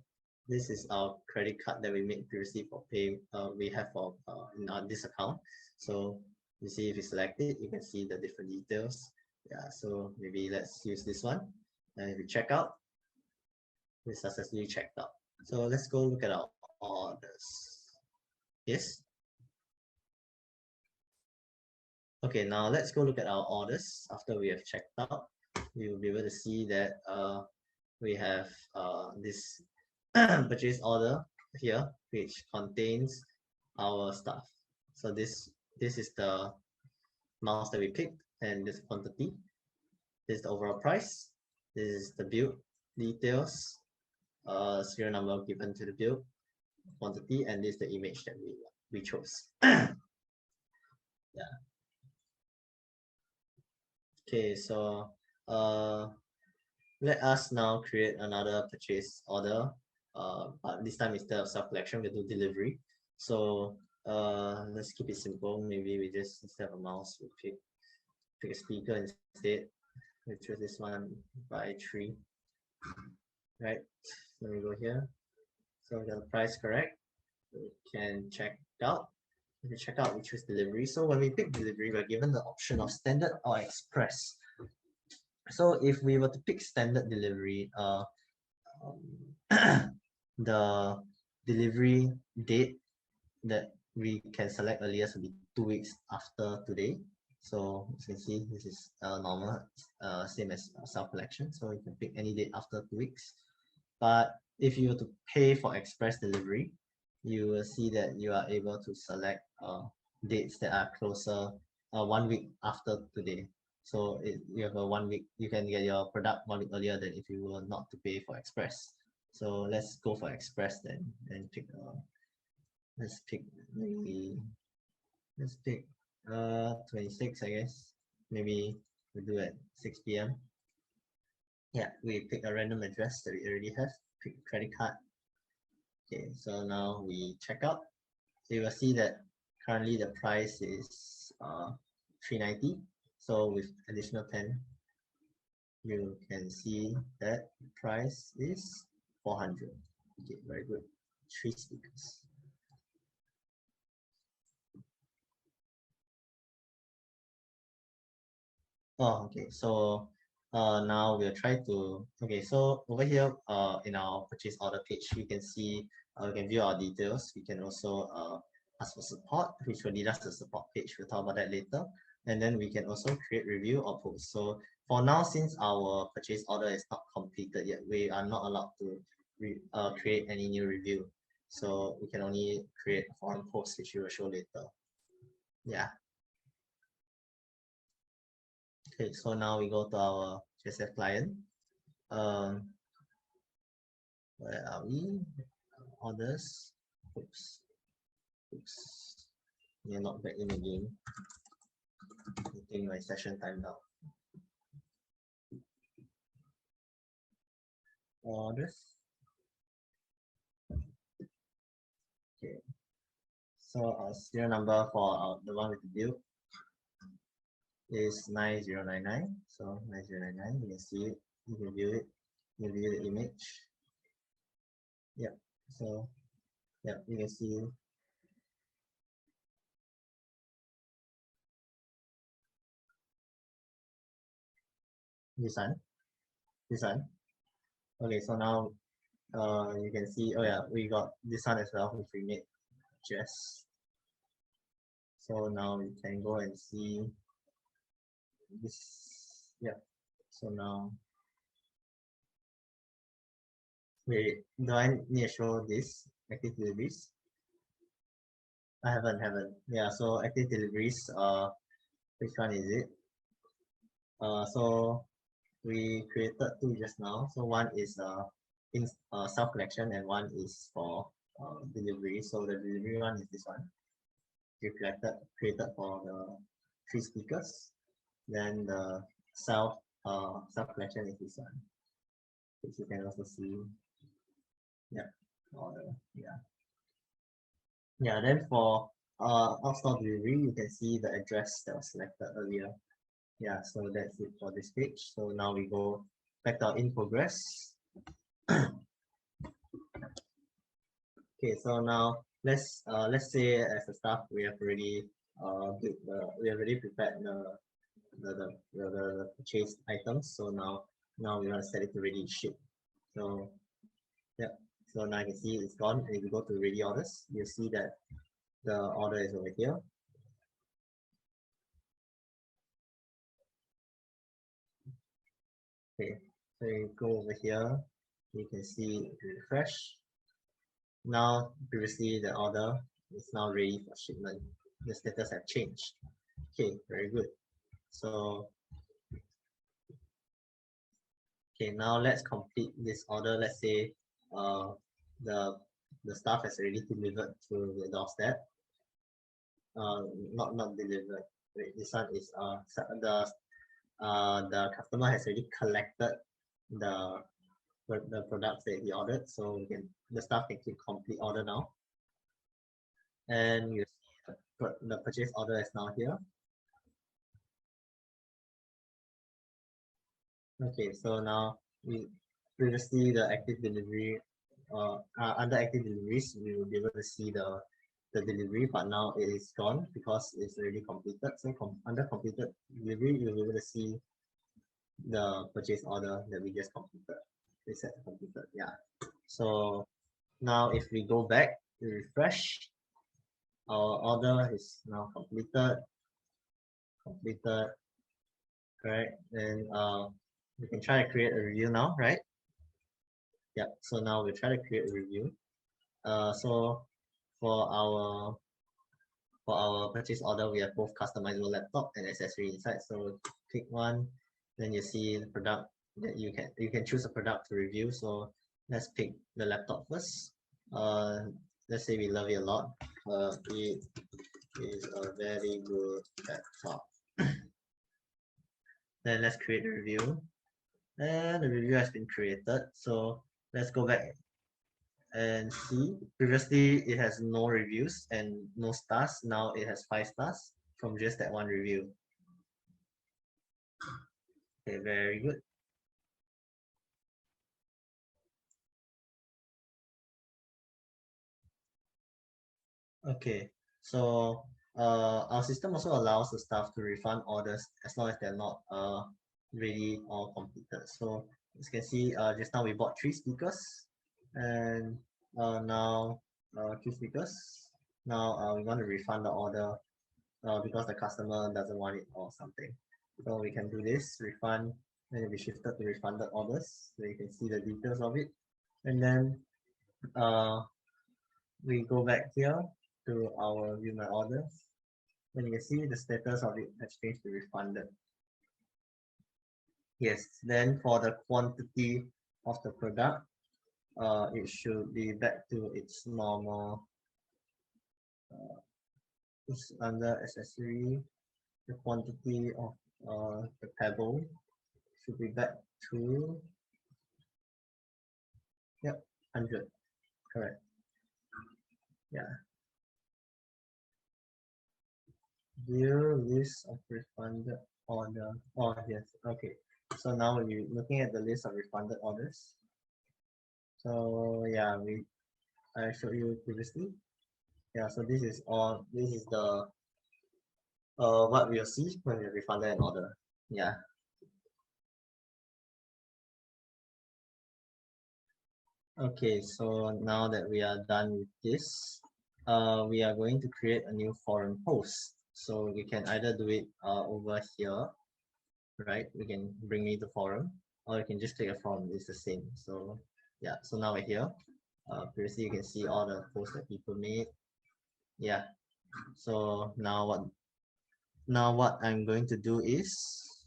this is our credit card that we made previously for pay. We have for in this account. So you see, if you select it, you can see the different details. Yeah, so maybe let's use this one. And if we check out, we successfully checked out. So let's go look at our orders. Yes. Okay, now let's go look at our orders after we have checked out. We will be able to see that we have this purchase order here, which contains our stuff. So this is the mouse that we picked, and this quantity. This is the overall price. This is the build details, serial number given to the build quantity, and this is the image that we chose. Yeah. Okay, so let us now create another purchase order. But this time instead of self-collection, we'll do delivery. So let's keep it simple. Maybe we just, instead of a mouse, we pick a speaker instead. We choose this one by 3. Right. Let me go here. So we got the price correct. We can check out. If we check out, we choose delivery. So when we pick delivery, we're given the option of standard or express. So if we were to pick standard delivery, the delivery date that we can select earliest will be 2 weeks after today. So as you can see, this is normal, same as self-collection. So you can pick any date after 2 weeks. But if you were to pay for express delivery, you will see that you are able to select dates that are closer 1 week after today. So you have a 1 week, you can get your product 1 week earlier than if you were not to pay for express. So let's go for express then and pick let's pick 26, I guess. Maybe we do at 6 p.m. Yeah, we pick a random address that we already have, pick credit card. Okay, so now we check out. So you will see that currently the price is 390. So with additional 10, you can see that the price is 400. Okay, very good. 3 speakers. Oh, okay. So now we'll try to, okay, so over here in our purchase order page, we can see, we can view our details. We can also ask for support, which will lead us to the support page. We'll talk about that later. And then we can also create review or post. So for now, since our purchase order is not completed yet, we are not allowed to create any new review. So we can only create a forum post, which we will show later. Yeah. Okay, so now we go to our JSF client. Where are we? Orders. Oops. You're not back in again. Taking my session time now. Orders. Okay. So our serial number for the one with the bill is 9099. So 9099, you can see it, you can view it, you can view the image. Yeah. So yeah, you can see this one. This one. Okay, so now you can see, oh yeah, we got this one as well, which we made just. So now we can go and see this. Yeah. So now, wait, do I need to show this active deliveries? I haven't. Yeah. So active deliveries. Which one is it? So we created 2 just now. So one is in self collection and one is for delivery. So the delivery one is this one. We created for the 3 speakers. Then the self collection is this one, which you can also see. Yeah. Yeah. Then for out-store delivery, you can see the address that was selected earlier. Yeah, so that's it for this page. So now we go back to our in progress. Okay, so now let's say as a staff we have already we have already prepared the purchased items. So now we want to set it to ready ship. So yeah, so now you can see it's gone. And if you go to ready orders, you see that the order is over here. Okay, so you go over here, you can see refresh. Now previously the order is now ready for shipment. The status have changed. Okay, very good. So okay, now let's complete this order. Let's say uh, the the stuff has already delivered to the doorstep. Not delivered. Wait, this one is the customer has already collected the the products that he ordered, so we can the staff can click complete order now, and you see the purchase order is now here. Okay, so now we previously the active delivery under active deliveries we will be able to see the delivery, but now it is gone because it's already completed. So under completed delivery you'll be able to see the purchase order that we just completed. It's set completed, yeah. So now if we go back to refresh, our order is now completed, correct? Then we can try to create a review now, right? Yeah, so now we try to create a review. So for our purchase order, we have both customizable laptop and accessory inside. So click one, then you see the product that you can choose a product to review. So let's pick the laptop first. Let's say we love it a lot. It is a very good laptop. Then let's create a review. And the review has been created. So let's go back and see. Previously it has no reviews and no stars. Now it has 5 stars from just that one review. Okay, very good. Okay, so our system also allows the staff to refund orders as long as they're not ready or completed. So as you can see, just now we bought 3 speakers, and now 2 speakers. Now we want to refund the order because the customer doesn't want it or something. So we can do this refund, and it'll be shifted to refunded orders. So you can see the details of it, and then we go back here to our view my orders, and you can see the status of it has changed to refunded. Yes, then for the quantity of the product, it should be back to its normal. It's under accessory. The quantity of the pebble should be back to 100. Correct. Yeah. View list of refunded order. Oh yes. Okay. So now we're looking at the list of refunded orders. So yeah, I showed you previously. Yeah, so this is the what we'll see when we refunded an order. Yeah. Okay, so now that we are done with this, we are going to create a new forum post. So we can either do it over here, right? We can bring me the forum, or you can just click a forum. It's the same. So yeah, so now we're here. Previously you can see all the posts that people made. Yeah. So now what I'm going to do is,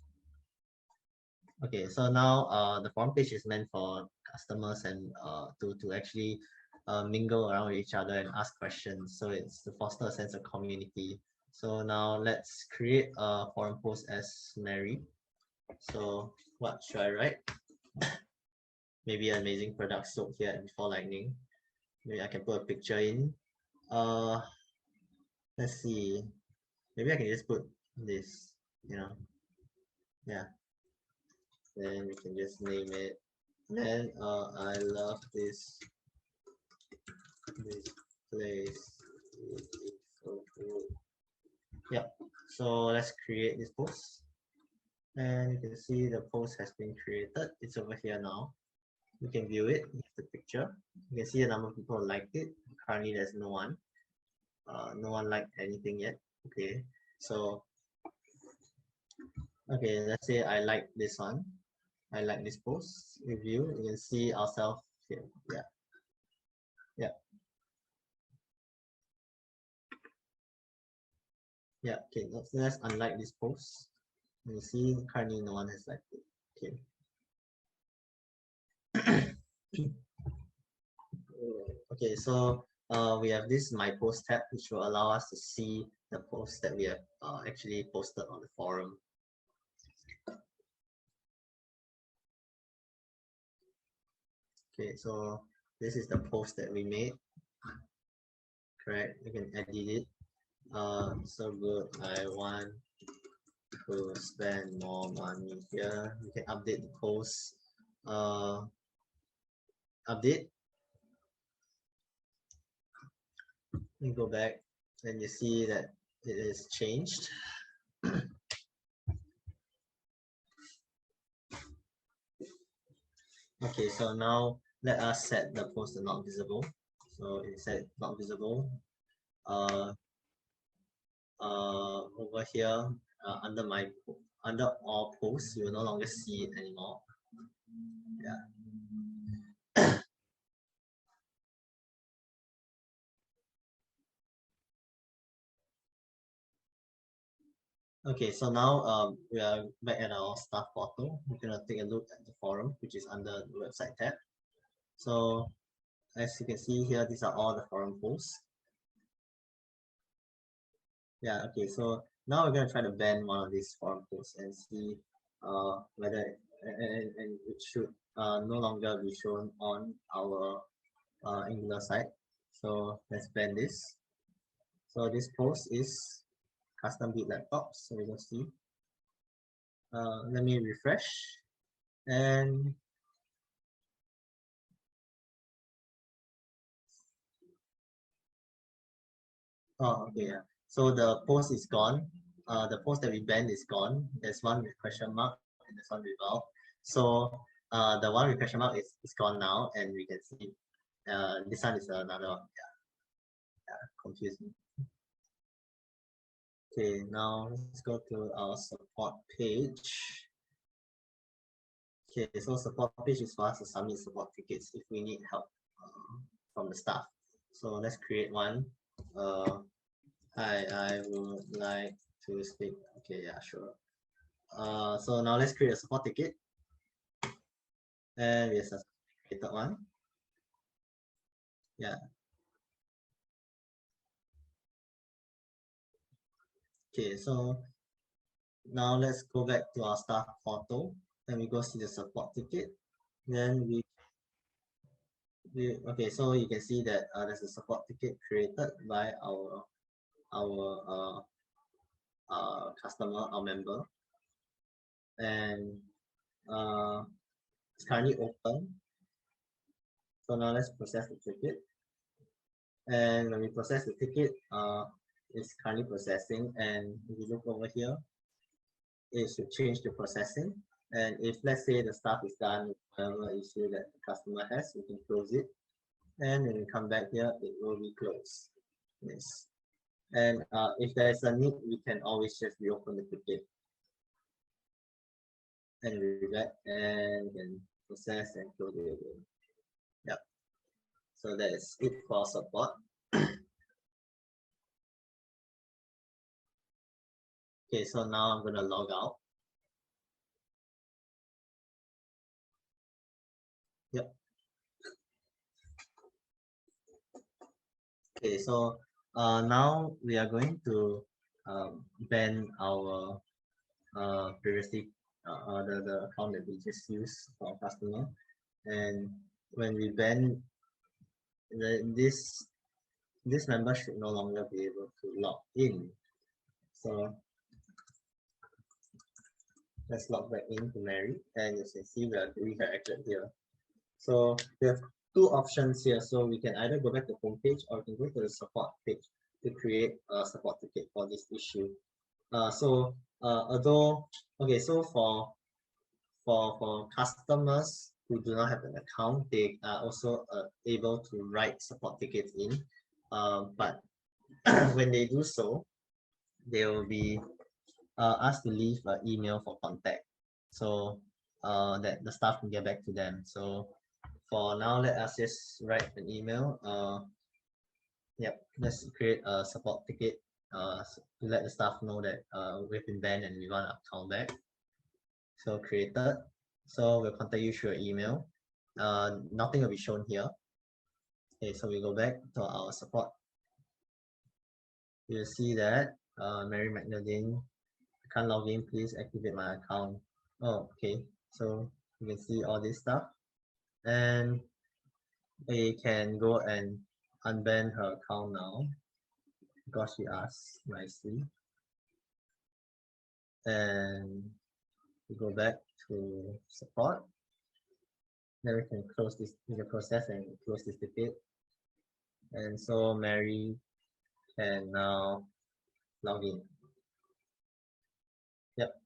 okay, so now the forum page is meant for customers and to actually mingle around with each other and ask questions. So it's to foster a sense of community. So now let's create a forum post as Mary. So what should I write? Maybe an amazing product sold here at BeforeLightning. Maybe I can put a picture in. Let's see. Maybe I can just put this, you know. Yeah. Then we can just name it. Then I love this place. It's so cool. Yeah. So let's create this post. And you can see the post has been created. It's over here now. You can view it, the picture. You can see the number of people who liked it. Currently there's no one. No one liked anything yet. Okay. So okay, let's say I like this one. I like this post. Review. You can see ourselves here. Yeah. Yeah. Yeah. Okay. Let's unlike this post. You see currently no one has liked it. Okay. Okay, so we have this My Post tab, which will allow us to see the posts that we have actually posted on the forum. Okay, so this is the post that we made. Correct, you can edit it. So good, I want to spend more money here. You can update the post. Update. You go back and you see that it is changed. Okay, so now let us set the post to not visible. So it said not visible. Over here, under all posts, you will no longer see it anymore. Yeah. Okay, so now we are back at our staff portal. We're gonna take a look at the forum, which is under the website tab. So as you can see here, these are all the forum posts. Yeah, okay, so now we're gonna try to ban one of these forum posts and see whether and it should no longer be shown on our Angular site. So let's ban this. So this post is custom built laptops. So we will see. Let me refresh and okay, yeah. So the post is gone. The post that we banned is gone. There's one with question mark and there's one without. So the one with question mark is gone now, and we can see this one is another one. Yeah, confusing. Okay, now let's go to our support page. Okay, so support page is for us to submit support tickets if we need help from the staff. So let's create one. Hi, I would like to speak. Okay, yeah, sure. So now let's create a support ticket. And yes, a created one. Yeah. Okay, so now let's go back to our staff portal and we go see the support ticket. Then okay, so you can see that there's a support ticket created by our customer, our member, and it's currently open. So now let's process the ticket. And when we process the ticket, it's currently processing. And if you look over here, it should change to processing. And if let's say the stuff is done with whatever issue that the customer has, we can close it. And when we come back here, it will be closed. Yes. And if there's a need, we can always just reopen the ticket. And we back and can process and close it again. Yep. So that is it for support. Okay, so now I'm gonna log out. Yep. Okay, so now we are going to ban our previously the account that we just used for our customer, and when we ban this member should no longer be able to log in. So Let's log back in to Mary, and you can see we are redirected here. So we have two options here. So we can either go back to home page or we can go to the support page to create a support ticket for this issue. Although okay, so for customers who do not have an account, they are also able to write support tickets in. But when they do so, they will be asked to leave an email for contact, so that the staff can get back to them. So for now, let us just write an email. Let's create a support ticket to let the staff know that we've been banned and we want our account back. So created. So we'll contact you through your email. Nothing will be shown here. Okay, so we go back to our support. You'll see that Mary Magdalene, can't log in, please activate my account. Oh, okay. So you can see all this stuff, and they can go and unban her account now because she asked nicely. And we go back to support. Then we can close this, we can process and close this ticket. And so Mary can now log in. Yep.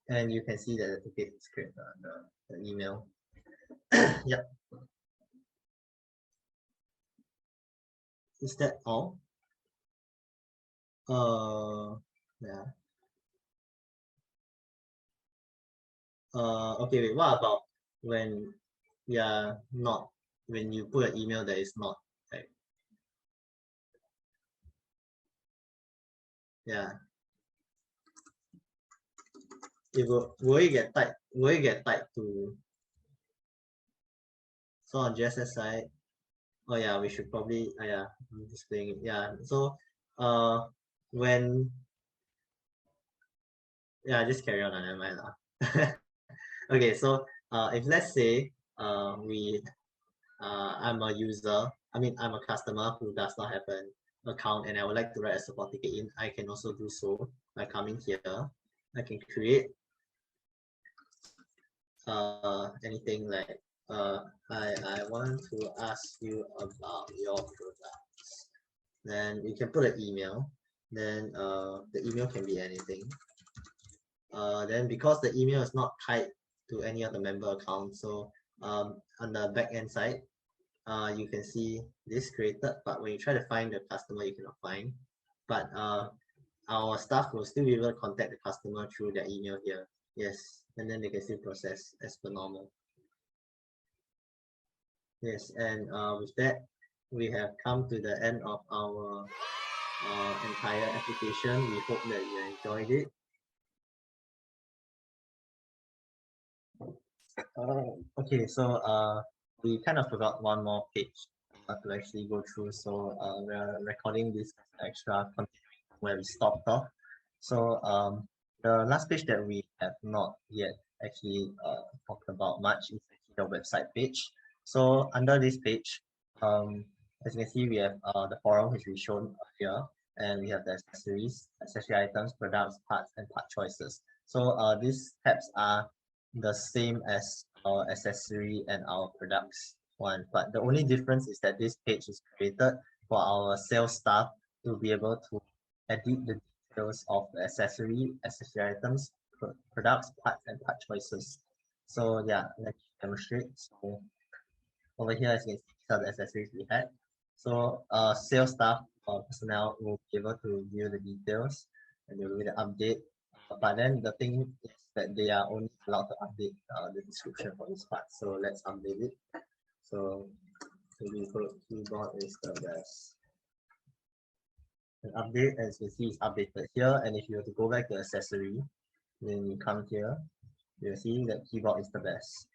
And you can see that the ticket is created on the email. Yep. Is that all? Yeah. Okay, wait, what about when we are not, when you put an email that is not, like, yeah. It will it get typed to, so on GSS side, oh yeah, we should probably, yeah, I'm displaying it, yeah. So when, yeah, just carry on, never mind lah. Okay, so if let's say I'm a user, I'm a customer who does not have an account and I would like to write a support ticket in, I can also do so by coming here. I can create anything like I want to ask you about your products. Then you can put an email. Then the email can be anything. Then because the email is not tied to any of the member accounts, so on the back end side, you can see this created, but when you try to find the customer, you cannot find. But our staff will still be able to contact the customer through their email here. Yes, and then they can still process as per normal. Yes, and with that, we have come to the end of our entire application. We hope that you enjoyed it. Okay, so we kind of forgot one more page to actually go through. So we're recording this extra continuing where we stopped off. So the last page that we have not yet actually talked about much is actually the website page. So under this page, as you can see, we have the forum which we shown here, and we have the accessories, accessory items, products, parts, and part choices. So these tabs are the same as our accessory and our products one, but the only difference is that this page is created for our sales staff to be able to edit the details of the accessory items, products, parts, and part choices. So yeah, let's demonstrate. So over here, as you can see, these are the accessories we had. So sales staff or personnel will be able to view the details and they will be the update. But then the thing is that they are only allowed to update the description for this part. So let's update it. So keyboard is the best. The update, as you can see, is updated here. And if you were to go back to accessory, then you come here, you'll see that keyboard is the best.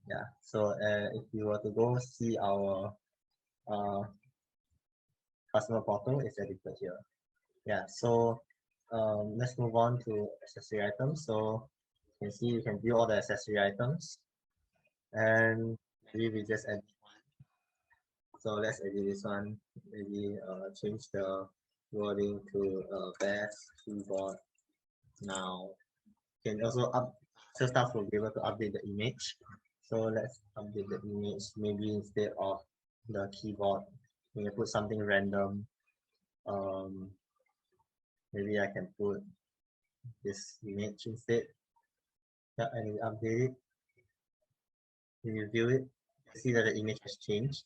Yeah. So if you were to go see our customer portal, it's edited here. Yeah. So let's move on to accessory items. So you can see you can view all the accessory items, and maybe we just edit one. So let's edit this one. Maybe change the wording to best keyboard now. You can also sales staff will be able to update the image. So let's update the image. Maybe instead of the keyboard, we can put something random. Maybe I can put this image instead. Yeah, and we update it. When you view it, you see that the image has changed.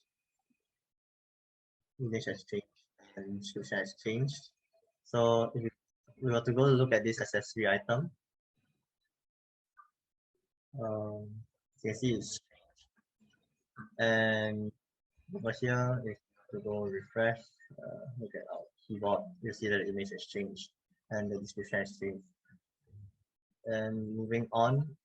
Image has changed and description has changed. So if we were to go look at this accessory item, you can see it's changed. And over here, if you go refresh, look at our keyboard, you see that the image has changed and the description has changed. And moving on,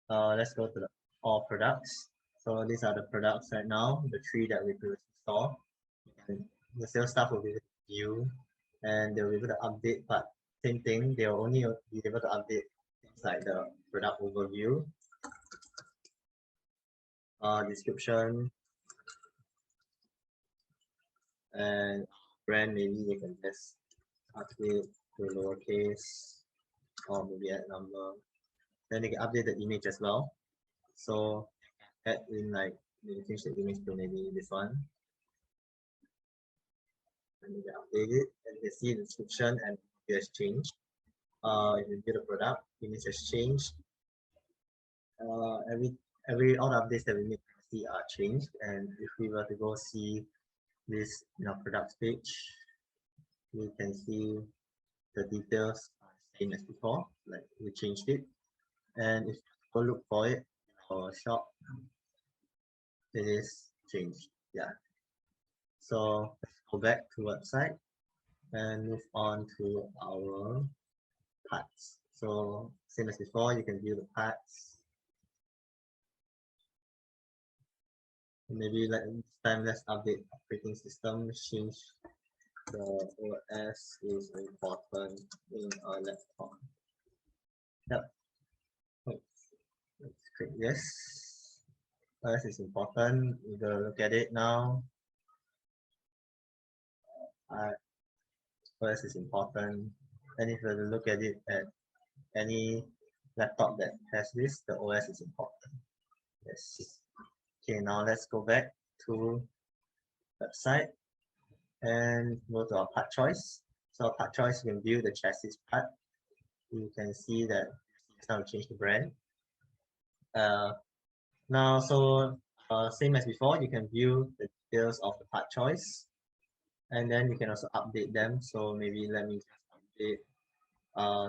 let's go to the all products. So these are the products right now, the three that we previously saw. And the sales staff will be able to view and they'll be able to update, but same thing, they'll only be able to update things like the product overview, description, and brand. Maybe they can just update to lowercase or maybe add number. Then they can update the image as well. So add in like maybe change the image to maybe this one. And you can update it and you can see the description and it has changed. If you view the product, image has changed. Every all the updates that we need to see are changed. And if we were to go see this in our products page, we can see the details are same as before, like we changed it. And if you go look for it in our shop, it is changed. Yeah. So let's go back to website and move on to our parts. So same as before, you can view the parts. Maybe like this time let's update operating system. Change the OS is important in our laptop. Yep. Let's click yes. OS is important. We're gonna look at it now. OS is important. And if you look at it at any laptop that has this, the OS is important. Yes. Okay, now let's go back to website and go to our part choice. So part choice, you can view the chassis part. You can see that it's now change the brand. Now, so same as before, you can view the details of the part choice, and then you can also update them. So maybe let me just update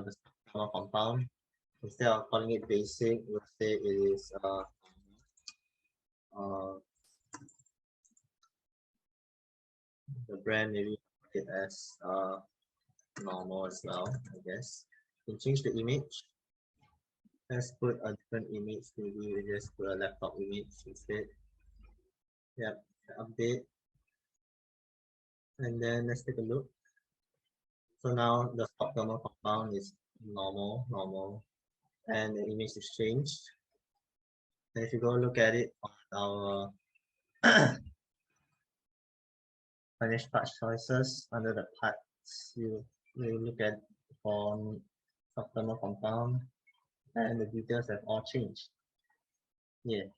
the thermal compound. Instead of calling it basic, we'll say it is the brand, maybe it as normal as well, I guess. You can change the image. Let's put a different image. Maybe we just put a laptop image instead. Yep, update. And then let's take a look. So now the stock thermal compound is normal, and the image is changed. And if you go look at it on our manage part choices under the parts, you look at for stock thermal compound, and the details have all changed. Yeah.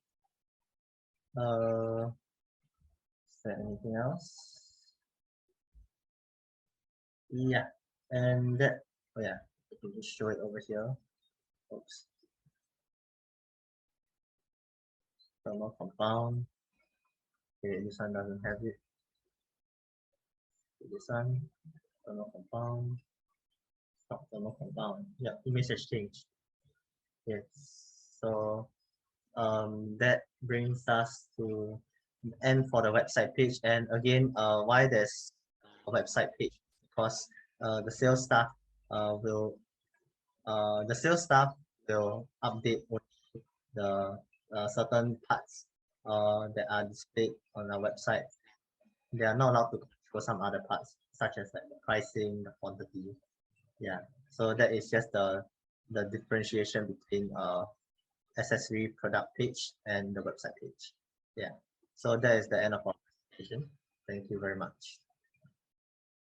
Is there anything else? Yeah, and that, oh yeah, I can just show it over here. Oops. Thermal compound. Okay, this one doesn't have it. This one, thermal compound. Stock thermal compound. Yeah, image has changed. Yes. So that brings us to the end for the website page. And again, why there's a website page? Because the sales staff will update the certain parts that are displayed on our website. They are not allowed to control some other parts, such as like the pricing, the quantity. Yeah. So that is just the differentiation between accessory product page and the website page. Yeah. So that is the end of our presentation. Thank you very much.